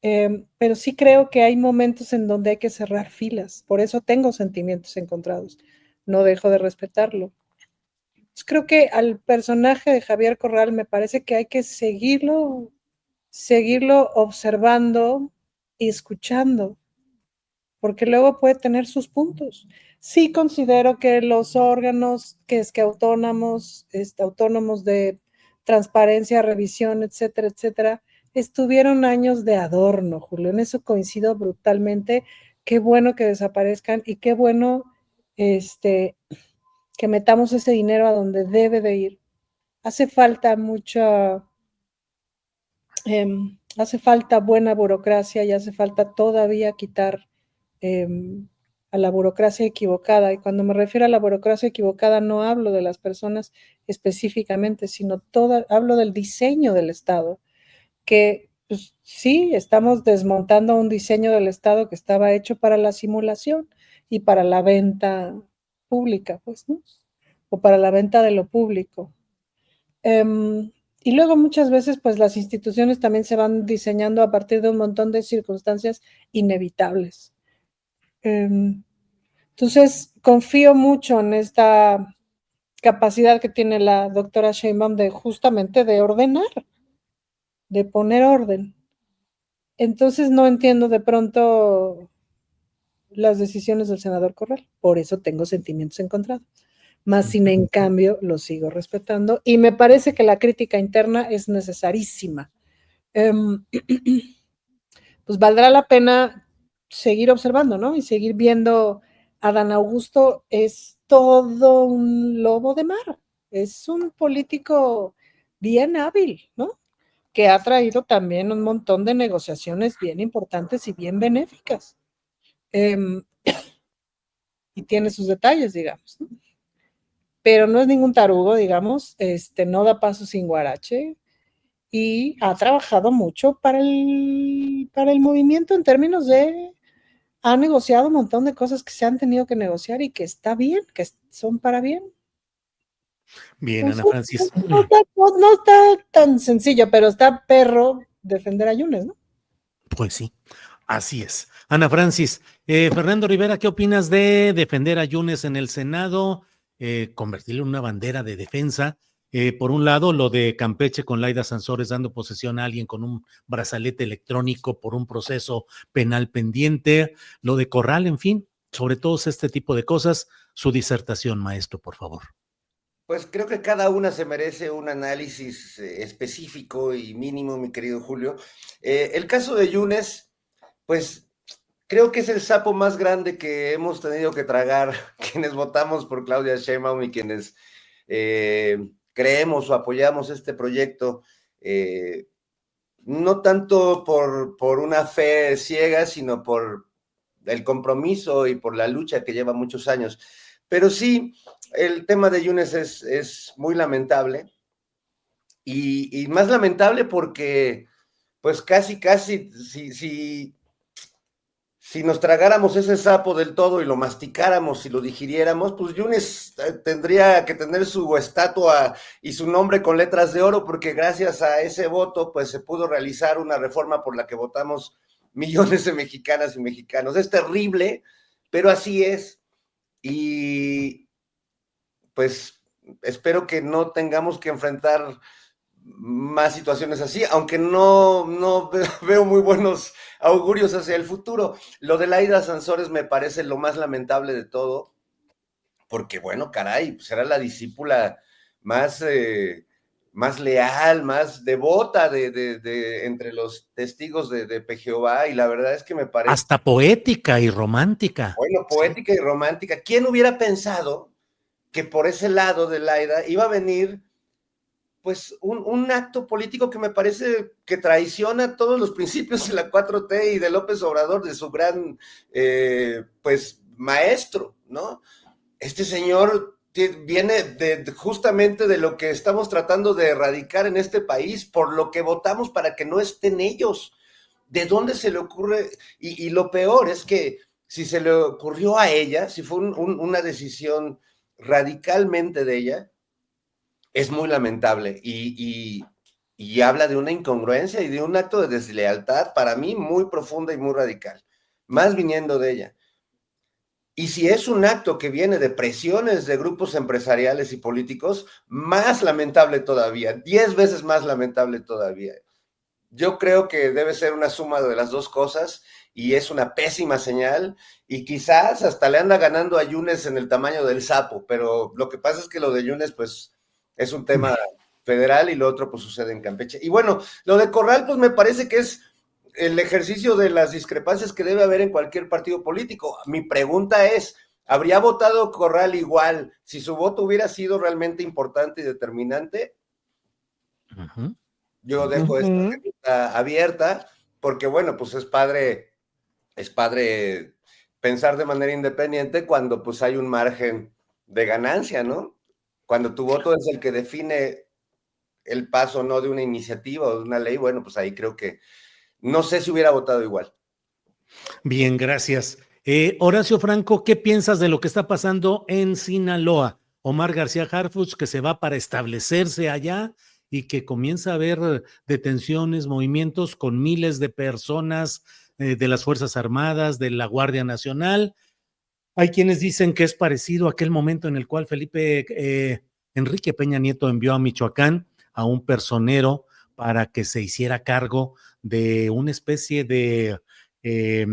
Pero sí creo que hay momentos en donde hay que cerrar filas, por eso tengo sentimientos encontrados, no dejo de respetarlo. Pues creo que al personaje de Javier Corral me parece que hay que seguirlo observando y escuchando, porque luego puede tener sus puntos. Sí considero que los órganos que autónomos de transparencia, revisión, etcétera, etcétera, estuvieron años de adorno, Julio. En eso coincido brutalmente. Qué bueno que desaparezcan y qué bueno que metamos ese dinero a donde debe de ir. Hace falta hace falta buena burocracia y hace falta todavía quitar a la burocracia equivocada. Y cuando me refiero a la burocracia equivocada, no hablo de las personas específicamente, sino hablo del diseño del Estado, que pues, sí, estamos desmontando un diseño del Estado que estaba hecho para la simulación y para la venta pública, pues, ¿no? O para la venta de lo público. Y luego muchas veces, pues las instituciones también se van diseñando a partir de un montón de circunstancias inevitables. Entonces, confío mucho en esta capacidad que tiene la doctora Sheinbaum de justamente de ordenar, de poner orden. Entonces, no entiendo de pronto las decisiones del senador Corral. Por eso tengo sentimientos encontrados. Más sin en cambio lo sigo respetando y me parece que la crítica interna es necesarísima. Pues valdrá la pena seguir observando, ¿no? Y seguir viendo. Adán Augusto es todo un lobo de mar, es un político bien hábil, ¿no? Que ha traído también un montón de negociaciones bien importantes y bien benéficas. Y tiene sus detalles, digamos, ¿no? Pero no es ningún tarugo, digamos, no da paso sin guarache y ha trabajado mucho para el movimiento en términos de, ha negociado un montón de cosas que se han tenido que negociar y que está bien, que son para bien. Bien, Ana Entonces, Francis. no está tan sencillo, pero está perro defender a Yunes, ¿no? Pues sí, así es. Ana Francis, Fernando Rivera, ¿qué opinas de defender a Yunes en el Senado, convertirlo en una bandera de defensa? Por un lado, lo de Campeche con Laida Sansores dando posesión a alguien con un brazalete electrónico por un proceso penal pendiente, lo de Corral, en fin, sobre todo este tipo de cosas. Su disertación, maestro, por favor. Pues creo que cada una se merece un análisis específico y mínimo, mi querido Julio. El caso de Yunes, pues creo que es el sapo más grande que hemos tenido que tragar quienes votamos por Claudia Sheinbaum y quienes creemos o apoyamos este proyecto, no tanto por una fe ciega, sino por el compromiso y por la lucha que lleva muchos años. Pero sí, el tema de Yunes es muy lamentable y más lamentable porque pues casi, si nos tragáramos ese sapo del todo y lo masticáramos y lo digiriéramos, pues Yunes tendría que tener su estatua y su nombre con letras de oro, porque gracias a ese voto, pues se pudo realizar una reforma por la que votamos millones de mexicanas y mexicanos. Es terrible, pero así es. Y pues espero que no tengamos que enfrentar más situaciones así, aunque no veo muy buenos augurios hacia el futuro. Lo de Laida Sansores me parece lo más lamentable de todo, porque bueno, caray, será la discípula más, más leal, más devota entre los testigos de Jehová, y la verdad es que me parece... Hasta poética y romántica. Bueno, Sí. poética y romántica. ¿Quién hubiera pensado que por ese lado de Laida iba a venir pues un acto político que me parece que traiciona todos los principios de la 4T y de López Obrador, de su gran, pues, maestro, ¿no? Este señor viene justamente de lo que estamos tratando de erradicar en este país, por lo que votamos para que no estén ellos. ¿De dónde se le ocurre? Y lo peor es que si se le ocurrió a ella, si fue una decisión radicalmente de ella, es muy lamentable y habla de una incongruencia y de un acto de deslealtad para mí muy profunda y muy radical, más viniendo de ella. Y si es un acto que viene de presiones de grupos empresariales y políticos, más lamentable todavía, 10 veces más lamentable todavía. Yo creo que debe ser una suma de las dos cosas y es una pésima señal y quizás hasta le anda ganando a Yunes en el tamaño del sapo, pero lo que pasa es que lo de Yunes pues es un tema federal y lo otro pues sucede en Campeche. Y bueno, lo de Corral pues me parece que es el ejercicio de las discrepancias que debe haber en cualquier partido político. Mi pregunta es, ¿habría votado Corral igual si su voto hubiera sido realmente importante y determinante? Ujú. Yo dejo esta Ujú. pregunta abierta porque, bueno, pues es padre pensar de manera independiente cuando pues hay un margen de ganancia, ¿no? Cuando tu voto es el que define el paso no de una iniciativa o de una ley, bueno, pues ahí creo que no sé si hubiera votado igual. Bien, gracias. Horacio Franco, ¿qué piensas de lo que está pasando en Sinaloa? Omar García Harfuch, que se va para establecerse allá y que comienza a haber detenciones, movimientos con miles de personas de las Fuerzas Armadas, de la Guardia Nacional. Hay quienes dicen que es parecido a aquel momento en el cual Enrique Peña Nieto envió a Michoacán a un personero para que se hiciera cargo de una especie de eh,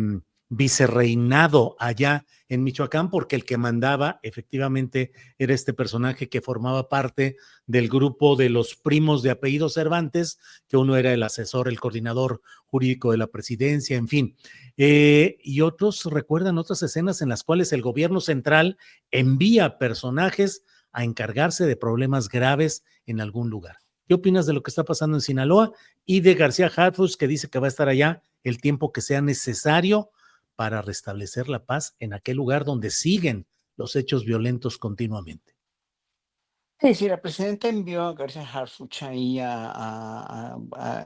vicerreinado allá en Michoacán, porque el que mandaba efectivamente era este personaje que formaba parte del grupo de los primos de apellido Cervantes, que uno era el asesor, el coordinador jurídico de la presidencia, en fin. Y otros recuerdan otras escenas en las cuales el gobierno central envía personajes a encargarse de problemas graves en algún lugar. ¿Qué opinas de lo que está pasando en Sinaloa y de García Harfuch, que dice que va a estar allá el tiempo que sea necesario para restablecer la paz en aquel lugar donde siguen los hechos violentos continuamente? Sí, la presidenta envió a García Harfuch ahí a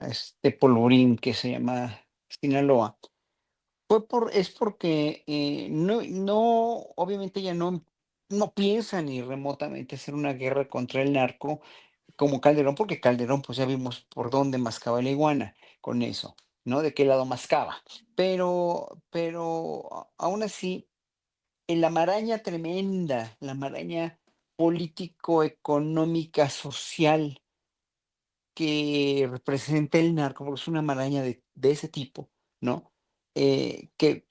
este polvorín que se llama Sinaloa. Es porque no, obviamente ella no piensa ni remotamente hacer una guerra contra el narco como Calderón, porque Calderón, pues ya vimos por dónde mascaba la iguana con eso, ¿no? De qué lado mascaba. Pero aún así, en la maraña tremenda, la maraña político-económica, social que representa el narco, porque es una maraña de ese tipo, ¿no? Que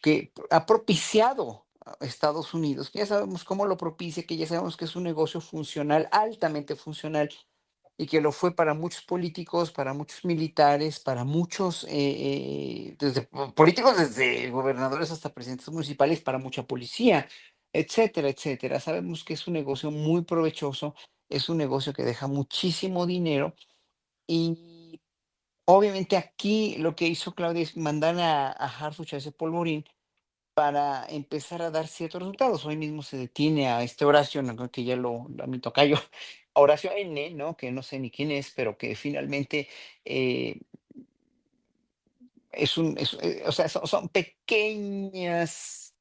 ha propiciado a Estados Unidos, que ya sabemos cómo lo propicia, que ya sabemos que es un negocio funcional, altamente funcional, y que lo fue para muchos políticos, para muchos militares, para muchos, desde políticos, desde gobernadores hasta presidentes municipales, para mucha policía, etcétera, etcétera. Sabemos que es un negocio muy provechoso, es un negocio que deja muchísimo dinero y obviamente aquí lo que hizo Claudia es mandar a Harfuch a ese polvorín para empezar a dar ciertos resultados. Hoy mismo se detiene a este Horacio, no creo que ya a mi tocayo, a Horacio N, ¿no? Que no sé ni quién es, pero que finalmente eh, o sea, son pequeños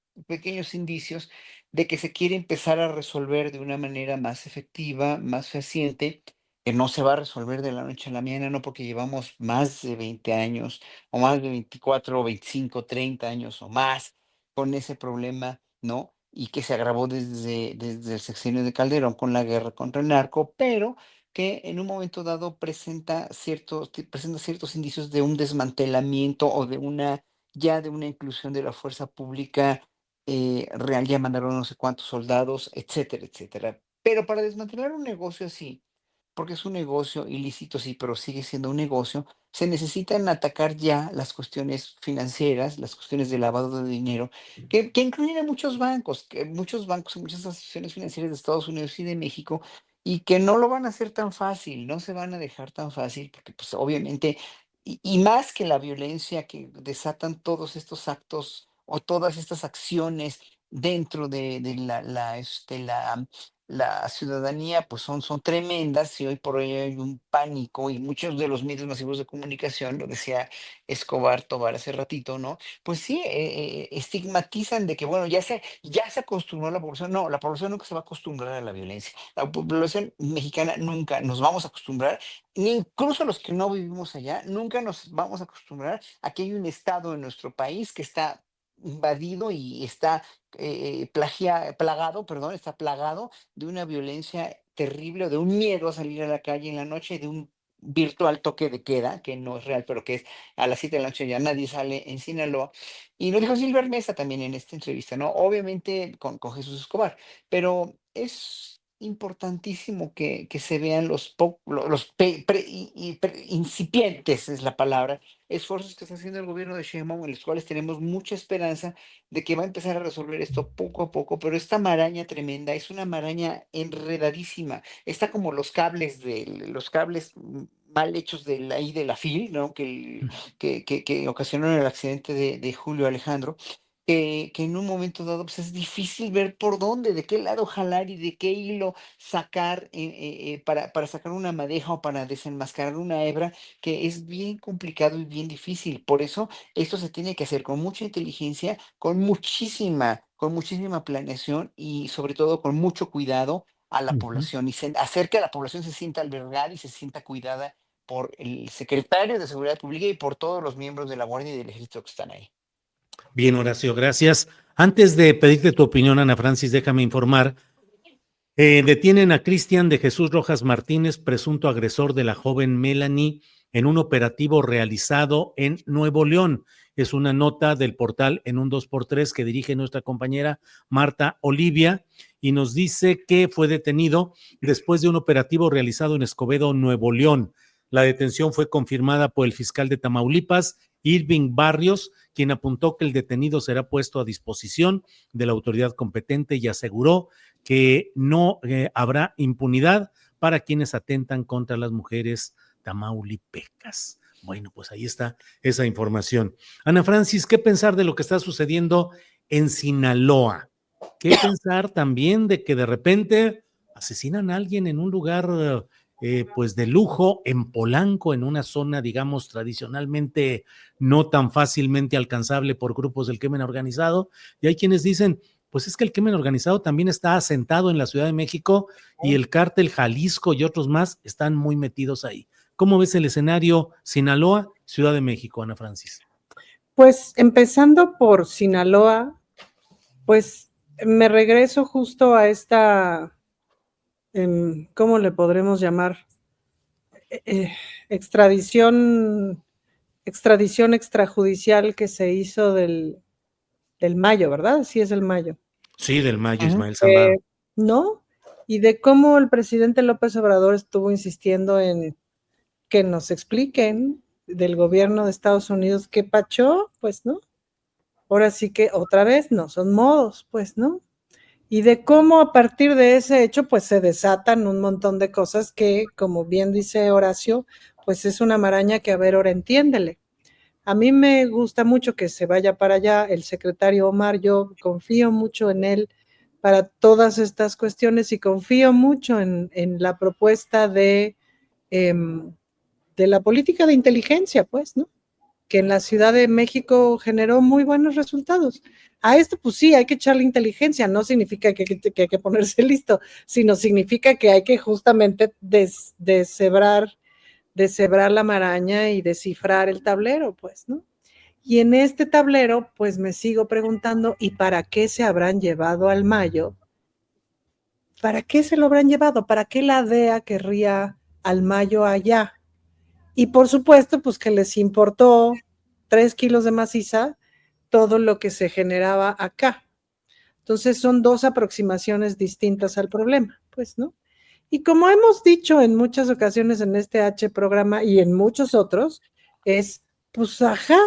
indicios de que se quiere empezar a resolver de una manera más efectiva, más fehaciente, que no se va a resolver de la noche a la mañana, no porque llevamos más de 20 años, o más de 24, 25, 30 años o más con ese problema, ¿no? Y que se agravó desde el sexenio de Calderón con la guerra contra el narco, pero que en un momento dado presenta ciertos indicios de un desmantelamiento o de una inclusión de la fuerza pública real, ya mandaron no sé cuántos soldados, etcétera, etcétera. Pero para desmantelar un negocio así, porque es un negocio ilícito, sí, pero sigue siendo un negocio, se necesitan atacar ya las cuestiones financieras, las cuestiones de lavado de dinero, que incluyen a muchos bancos y muchas asociaciones financieras de Estados Unidos y de México, y que no lo van a hacer tan fácil, no se van a dejar tan fácil, porque pues obviamente, y más que la violencia que desatan todos estos actos o todas estas acciones dentro de la ciudadanía pues son tremendas, y hoy por hoy hay un pánico, y muchos de los medios masivos de comunicación, lo decía Escobar Tobar hace ratito, ¿no? Pues sí, estigmatizan de que, bueno, ya se acostumbró la población. No, la población nunca se va a acostumbrar a la violencia. La población mexicana nunca nos vamos a acostumbrar, ni incluso los que no vivimos allá, nunca nos vamos a acostumbrar a que hay un estado en nuestro país que está invadido y está plagado, perdón, está plagado de una violencia terrible, o de un miedo a salir a la calle en la noche, de un virtual toque de queda, que no es real, pero que es a las 7 de la noche ya nadie sale en Sinaloa. Y lo dijo Silver Mesa también en esta entrevista, ¿no? Obviamente con Jesús Escobar, pero es importantísimo que se vean incipientes, es la palabra, esfuerzos que está haciendo el gobierno de Sheinbaum, en los cuales tenemos mucha esperanza de que va a empezar a resolver esto poco a poco. Pero esta maraña tremenda es una maraña enredadísima. Está como los cables mal hechos ahí de la FIL, ¿no? Que ocasionaron el accidente de Julio Alejandro. Que en un momento dado pues es difícil ver por dónde, de qué lado jalar y de qué hilo sacar, para sacar una madeja o para desenmascarar una hebra, que es bien complicado y bien difícil. Por eso esto se tiene que hacer con mucha inteligencia, con muchísima planeación, y sobre todo con mucho cuidado a la Ujú. población, y hacer que la población se sienta albergada y se sienta cuidada por el secretario de Seguridad Pública y por todos los miembros de la Guardia y del Ejército que están ahí. Bien, Horacio, gracias. Antes de pedirte tu opinión, Ana Francis, déjame informar. Detienen a Cristian de Jesús Rojas Martínez, presunto agresor de la joven Melanie, en un operativo realizado en Nuevo León. Es una nota del portal En un 2x3 que dirige nuestra compañera Marta Olivia, y nos dice que fue detenido después de un operativo realizado en Escobedo, Nuevo León. La detención fue confirmada por el fiscal de Tamaulipas, Irving Barrios, quien apuntó que el detenido será puesto a disposición de la autoridad competente, y aseguró que no habrá impunidad para quienes atentan contra las mujeres tamaulipecas. Bueno, pues ahí está esa información. Ana Francis, ¿qué pensar de lo que está sucediendo en Sinaloa? ¿Qué pensar también de que de repente asesinan a alguien en un lugar pues de lujo, en Polanco, en una zona, digamos, tradicionalmente no tan fácilmente alcanzable por grupos del crimen organizado? Y hay quienes dicen, pues es que el crimen organizado también está asentado en la Ciudad de México, y el cártel Jalisco y otros más están muy metidos ahí. ¿Cómo ves el escenario Sinaloa, Ciudad de México, Ana Francis? Pues empezando por Sinaloa, pues me regreso justo a esta, ¿cómo le podremos llamar? Extradición extrajudicial que se hizo del Mayo, ¿verdad? Sí, es el Mayo. Sí, del Mayo, Ujú. Ismael Zambada. ¿No? Y de cómo el presidente López Obrador estuvo insistiendo en que nos expliquen del gobierno de Estados Unidos qué pachó, pues, ¿no? Ahora sí que otra vez no son modos, pues, ¿no? Y de cómo a partir de ese hecho, pues se desatan un montón de cosas que, como bien dice Horacio, pues es una maraña que, a ver, ahora entiéndele. A mí me gusta mucho que se vaya para allá el secretario Omar, yo confío mucho en él para todas estas cuestiones, y confío mucho en la propuesta de la política de inteligencia, pues, ¿no? Que en la Ciudad de México generó muy buenos resultados. A esto, pues sí, hay que echarle inteligencia, no significa que hay que ponerse listo, sino significa que hay que justamente deshebrar la maraña y descifrar el tablero, pues, ¿no? Y en este tablero, pues me sigo preguntando, ¿y para qué se habrán llevado al Mayo? ¿Para qué se lo habrán llevado? ¿Para qué la DEA querría al Mayo allá? Y por supuesto, pues que les importó 3 kilos de maciza todo lo que se generaba acá. Entonces son dos aproximaciones distintas al problema, pues, ¿no? Y como hemos dicho en muchas ocasiones en este programa y en muchos otros, es, pues, ajá,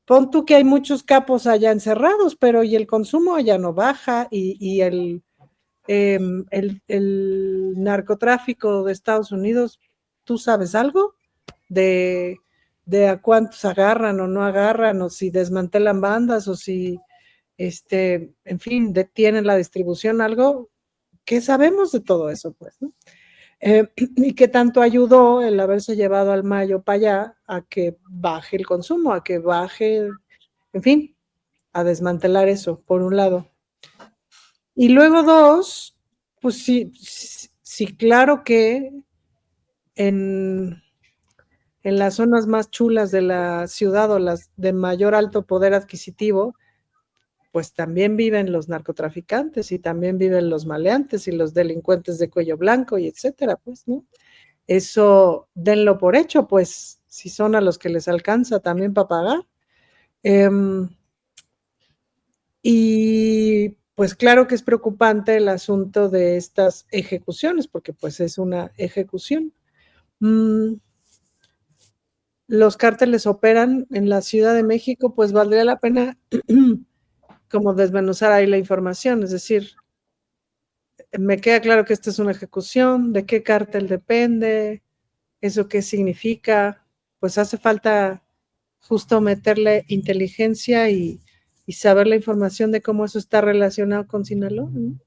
pon tú que hay muchos capos allá encerrados, pero y el consumo allá no baja, y el narcotráfico de Estados Unidos, ¿tú sabes algo de a cuántos agarran o no agarran, o si desmantelan bandas, o si, en fin, detienen la distribución, algo? ¿qué sabemos de todo eso, pues, ¿no? Y qué tanto ayudó el haberse llevado al Mayo para allá a que baje el consumo, a que baje, en fin, a desmantelar eso, por un lado. Y luego dos, pues sí, claro que en las zonas más chulas de la ciudad o las de mayor alto poder adquisitivo, pues también viven los narcotraficantes y también viven los maleantes y los delincuentes de cuello blanco y etcétera, pues, ¿no? Eso denlo por hecho, pues, si son a los que les alcanza también para pagar. Y pues claro que es preocupante el asunto de estas ejecuciones, porque pues es una ejecución. Los cárteles operan en la Ciudad de México, pues valdría la pena como desmenuzar ahí la información, es decir, me queda claro que esta es una ejecución, de qué cártel depende, eso qué significa, pues hace falta justo meterle inteligencia y saber la información de cómo eso está relacionado con Sinaloa, ¿no?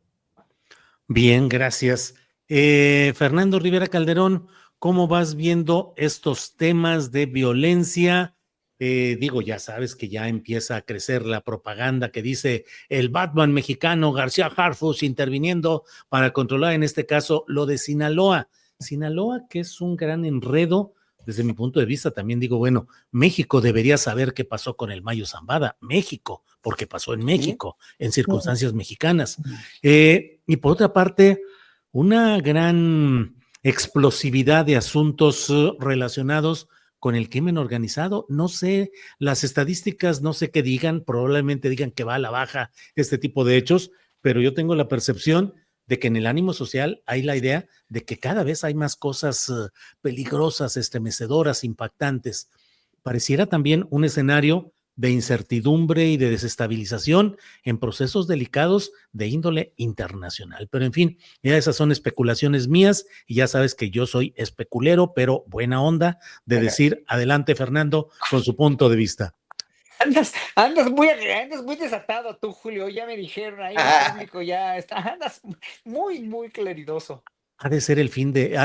Bien, gracias. Fernando Rivera Calderón, ¿cómo vas viendo estos temas de violencia? Digo, ya sabes que ya empieza a crecer la propaganda que dice el Batman mexicano García Harfuch interviniendo para controlar en este caso lo de Sinaloa. Sinaloa, que es un gran enredo. Desde mi punto de vista, también digo, bueno, México debería saber qué pasó con el Mayo Zambada, México, porque pasó en México, en circunstancias mexicanas. Y por otra parte, una gran explosividad de asuntos relacionados con el crimen organizado. No sé, las estadísticas, no sé qué digan, probablemente digan que va a la baja este tipo de hechos, pero yo tengo la percepción de que en el ánimo social hay la idea de que cada vez hay más cosas peligrosas, estremecedoras, impactantes. Pareciera también un escenario de incertidumbre y de desestabilización en procesos delicados de índole internacional. Pero en fin, ya esas son especulaciones mías y ya sabes que yo soy especulero, pero buena onda de decir, adelante Fernando, con su punto de vista. Andas muy desatado tú, Julio. Ya me dijeron ahí en público, andas muy, muy claridoso. Ha de ser el fin de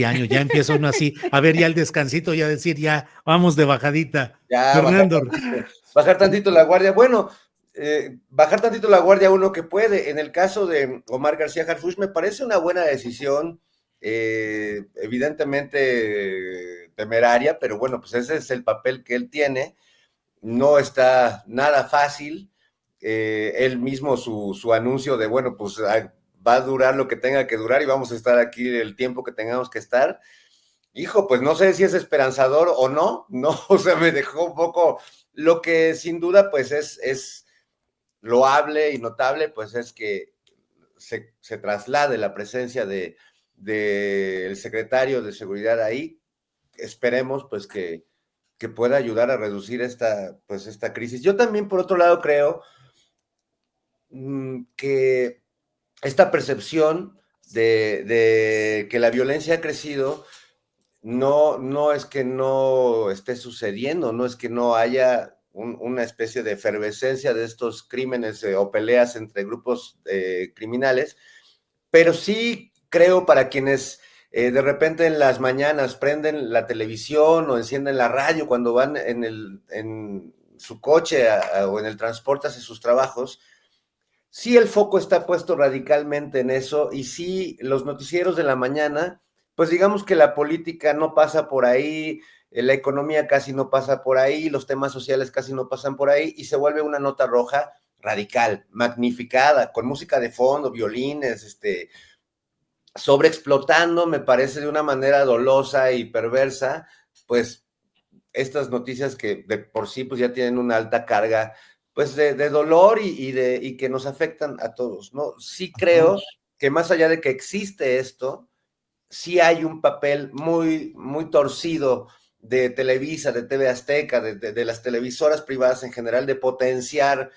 año, ya empieza uno así, a ver ya el descansito, ya decir, ya vamos de bajadita. Ya, Fernando. bajar tantito la guardia. Bueno, bajar tantito la guardia uno que puede. En el caso de Omar García Harfuch me parece una buena decisión, evidentemente temeraria, pero bueno, pues ese es el papel que él tiene. No está nada fácil. Él mismo su anuncio de, bueno, pues va a durar lo que tenga que durar y vamos a estar aquí el tiempo que tengamos que estar. Hijo, pues no sé si es esperanzador o no, o sea, me dejó un poco, lo que sin duda pues es loable y notable, pues es que se traslade la presencia del secretario de Seguridad ahí. Esperemos pues que pueda ayudar a reducir esta crisis. Yo también, por otro lado, creo que esta percepción de que la violencia ha crecido no es que no esté sucediendo, no es que no haya una especie de efervescencia de estos crímenes o peleas entre grupos criminales, pero sí creo para quienes de repente en las mañanas prenden la televisión o encienden la radio cuando van en su coche o en el transporte hacia sus trabajos, sí el foco está puesto radicalmente en eso y sí los noticieros de la mañana, pues digamos que la política no pasa por ahí, la economía casi no pasa por ahí, los temas sociales casi no pasan por ahí y se vuelve una nota roja radical, magnificada, con música de fondo, violines, sobreexplotando, me parece de una manera dolosa y perversa, pues estas noticias que de por sí pues ya tienen una alta carga pues de dolor y que nos afectan a todos, ¿no? Sí creo que más allá de que existe esto, sí hay un papel muy, muy torcido de Televisa, de TV Azteca, de las televisoras privadas en general, de potenciar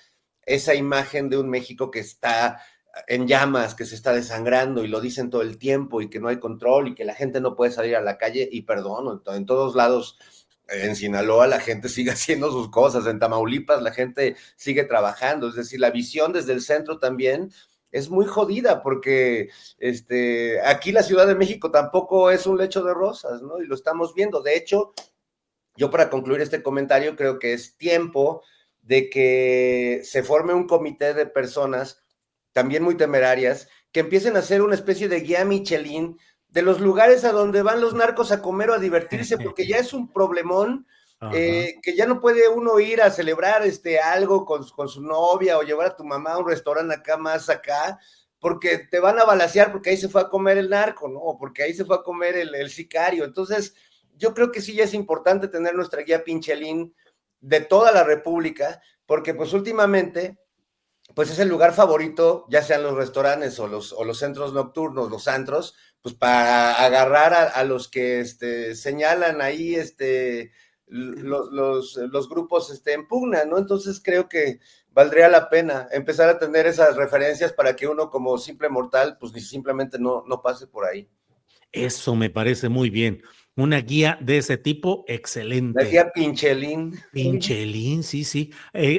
esa imagen de un México que está en llamas, que se está desangrando y lo dicen todo el tiempo y que no hay control y que la gente no puede salir a la calle y perdón, en todos lados. En Sinaloa la gente sigue haciendo sus cosas, en Tamaulipas la gente sigue trabajando, es decir, la visión desde el centro también es muy jodida porque aquí la Ciudad de México tampoco es un lecho de rosas, ¿no? Y lo estamos viendo. De hecho, yo para concluir este comentario creo que es tiempo de que se forme un comité de personas también muy temerarias que empiecen a hacer una especie de guía Michelin de los lugares a donde van los narcos a comer o a divertirse, porque ya es un problemón que ya no puede uno ir a celebrar algo con su novia o llevar a tu mamá a un restaurante acá más acá, porque te van a balacear porque ahí se fue a comer el narco, ¿no? O porque ahí se fue a comer el sicario. Entonces, yo creo que sí ya es importante tener nuestra guía Pinchelín de toda la República, porque pues últimamente pues es el lugar favorito, ya sean los restaurantes o los centros nocturnos, los antros, pues para agarrar a los que señalan ahí los grupos en pugna, ¿no? Entonces creo que valdría la pena empezar a tener esas referencias para que uno como simple mortal, pues simplemente no pase por ahí. Eso me parece muy bien. Una guía de ese tipo, La excelente. guía Pinchelín. Pinchelín, sí.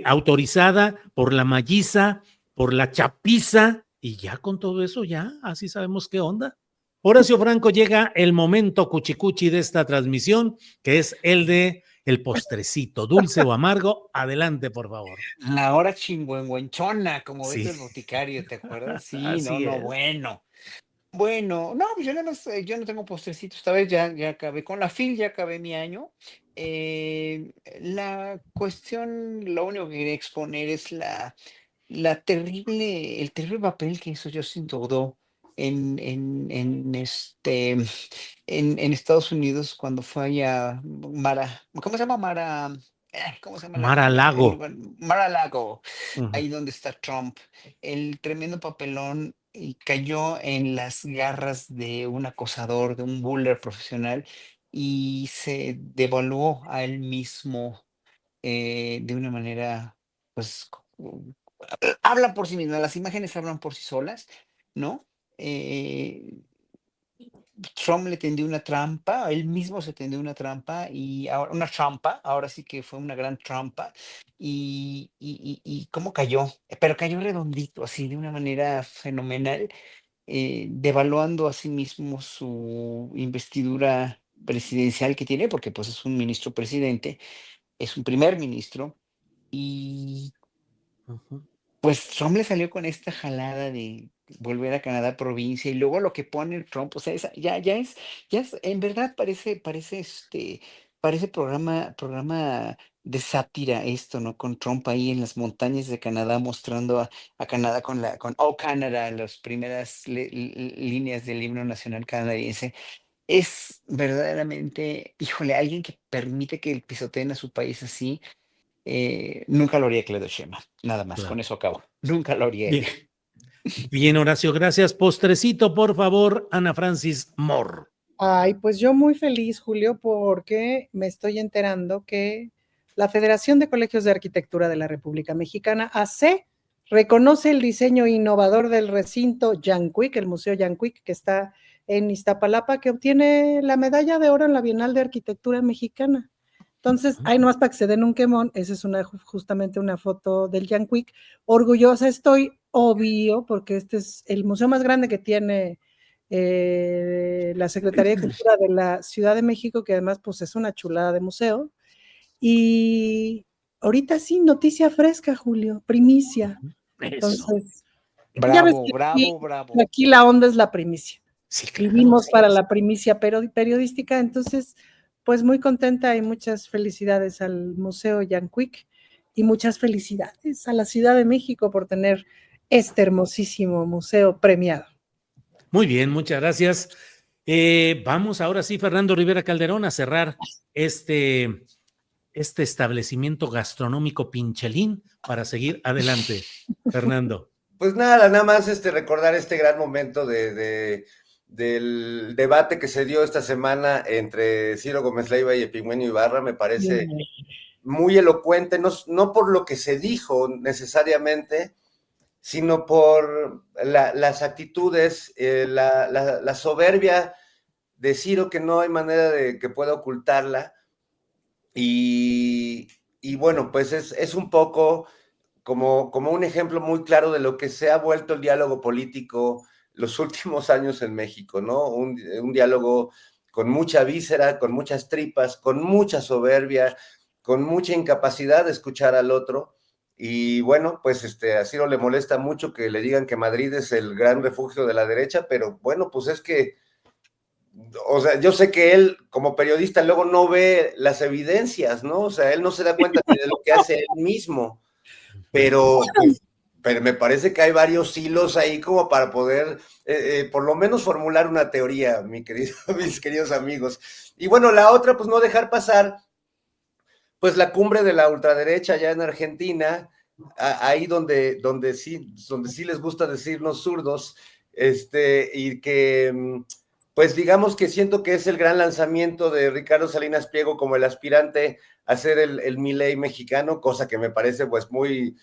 Autorizada por la Malliza, por la Chapiza, y ya con todo eso, ya, así sabemos qué onda. Horacio Franco, llega el momento cuchicuchi de esta transmisión, que es el de el postrecito, dulce o amargo. Adelante, por favor. La hora chingüengüenchona, como Sí, Beto el Boticario, ¿te acuerdas? Sí, no, así no, es. bueno. Bueno, no, pues yo nada más, yo no tengo postrecito, esta vez ya acabé con la FIL, ya acabé mi año. La cuestión, lo único que quería exponer es el terrible papel que hizo Justin Trudeau en Estados Unidos cuando fue allá ¿cómo se llama? ¿Cómo se llama Mar a el Lago. lugar? Mar-a-Lago, Ujú. ahí donde está Trump. El tremendo papelón y cayó en las garras de un acosador, de un buller profesional y se devaluó a él mismo de una manera, pues, habla por sí misma, las imágenes hablan por sí solas, ¿no? Eh, Trump le tendió una trampa, él mismo se tendió una trampa y ahora una trampa, ahora sí que fue una gran trampa y cómo cayó, pero cayó redondito, así de una manera fenomenal, devaluando a sí mismo su investidura presidencial que tiene, porque pues es un ministro presidente, es un primer ministro y Ujú. pues Trump le salió con esta jalada de volver a Canadá provincia y luego lo que pone Trump, o sea, ya es, en verdad parece programa de sátira esto, ¿no? Con Trump ahí en las montañas de Canadá mostrando a Canadá con Oh Canada, las primeras líneas del himno nacional canadiense. Es verdaderamente, híjole, alguien que permite que el pisoteen a su país así, nunca lo haría Claudio Sheinbaum, nada más, con Claro. eso acabo. Nunca lo haría él. Bien, bien, Horacio, gracias. Postrecito, por favor, Ana Francis Moore. Ay, pues yo muy feliz, Julio, porque me estoy enterando que la Federación de Colegios de Arquitectura de la República Mexicana, AC, reconoce el diseño innovador del recinto Yancuic, el Museo Yancuic, que está en Iztapalapa, que obtiene la medalla de oro en la Bienal de Arquitectura Mexicana. Entonces, ahí nomás para que se den un quemón, esa es justamente una foto del Yancuic. Orgullosa estoy, obvio, porque este es el museo más grande que tiene la Secretaría de Cultura de la Ciudad de México, que además pues es una chulada de museo. Y ahorita sí, noticia fresca, Julio, primicia. Eso. Entonces, ya ves Bravo, que bravo, bravo. aquí la onda es la primicia. Sí, claro. Vivimos Sí. para la primicia periodística, entonces, pues muy contenta y muchas felicidades al Museo Yancuic y muchas felicidades a la Ciudad de México por tener este hermosísimo museo premiado. Muy bien, muchas gracias. Vamos ahora sí, Fernando Rivera Calderón, a cerrar este establecimiento gastronómico Pinchelín para seguir adelante. Fernando. Pues nada más recordar este gran momento del debate que se dio esta semana entre Ciro Gómez Leiva y Epigmenio Ibarra. Me parece muy elocuente, no por lo que se dijo necesariamente, sino por las actitudes, la soberbia de Ciro, que no hay manera de que pueda ocultarla. Y bueno, pues es un poco como un ejemplo muy claro de lo que se ha vuelto el diálogo político los últimos años en México, ¿no? Un diálogo con mucha víscera, con muchas tripas, con mucha soberbia, con mucha incapacidad de escuchar al otro. Y bueno, pues a Ciro le molesta mucho que le digan que Madrid es el gran refugio de la derecha, pero bueno, pues es que, o sea, yo sé que él como periodista luego no ve las evidencias, ¿no? O sea, él no se da cuenta ni de lo que hace él mismo, pero me parece que hay varios hilos ahí como para poder por lo menos formular una teoría, mis queridos amigos. Y bueno, la otra, pues no dejar pasar pues la cumbre de la ultraderecha allá en Argentina, ahí donde sí les gusta decirnos zurdos, y que, pues digamos que siento que es el gran lanzamiento de Ricardo Salinas Pliego como el aspirante a ser el Milei mexicano, cosa que me parece pues muy,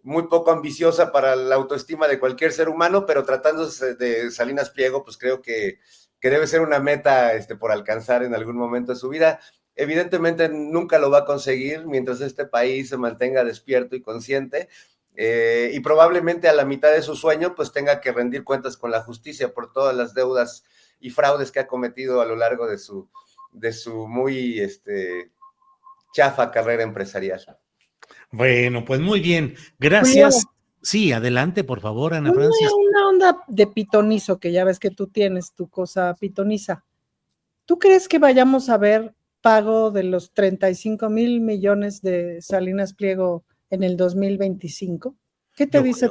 muy poco ambiciosa para la autoestima de cualquier ser humano, pero tratándose de Salinas Pliego, pues creo que debe ser una meta por alcanzar en algún momento de su vida. Evidentemente nunca lo va a conseguir mientras este país se mantenga despierto y consciente, y probablemente a la mitad de su sueño pues tenga que rendir cuentas con la justicia por todas las deudas y fraudes que ha cometido a lo largo de su muy chafa carrera empresarial. Bueno, pues muy bien, gracias. Sí, adelante, por favor, Ana Francis. Una onda de pitonizo, que ya ves que tú tienes tu cosa pitoniza. ¿Tú crees que vayamos a ver pago de los 35,000 millones de Salinas Pliego en el 2025? ¿Qué te dice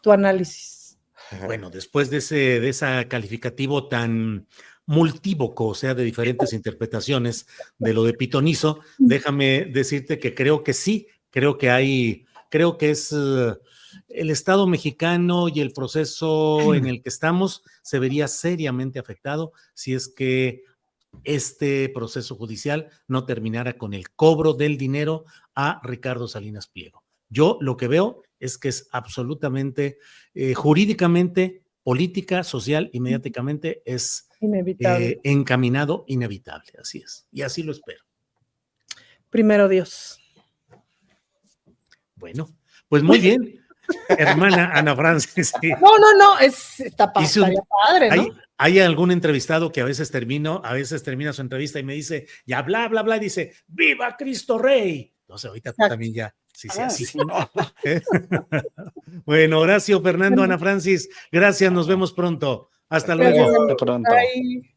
tu análisis? Bueno, después de ese calificativo tan multívoco, o sea, de diferentes interpretaciones de lo de pitonizo, déjame decirte que creo que sí, creo que es el Estado mexicano y el proceso en el que estamos se vería seriamente afectado si es que este proceso judicial no terminara con el cobro del dinero a Ricardo Salinas Pliego. Yo lo que veo es que es absolutamente, jurídicamente, política, social y mediáticamente es encaminado, inevitable. Así es. Y así lo espero. Primero Dios. Bueno, pues muy bien. Hermana Ana Francis. Sí. No, está padre, ¿no? Hay algún entrevistado que a veces termina su entrevista y me dice, ya bla, bla, bla, y dice, ¡viva Cristo Rey! Entonces ahorita tú también ya, sí, así. Sí, no. Bueno, Horacio, Fernando, Ana Francis, gracias, nos vemos pronto. Hasta luego. Hasta pronto. Bye.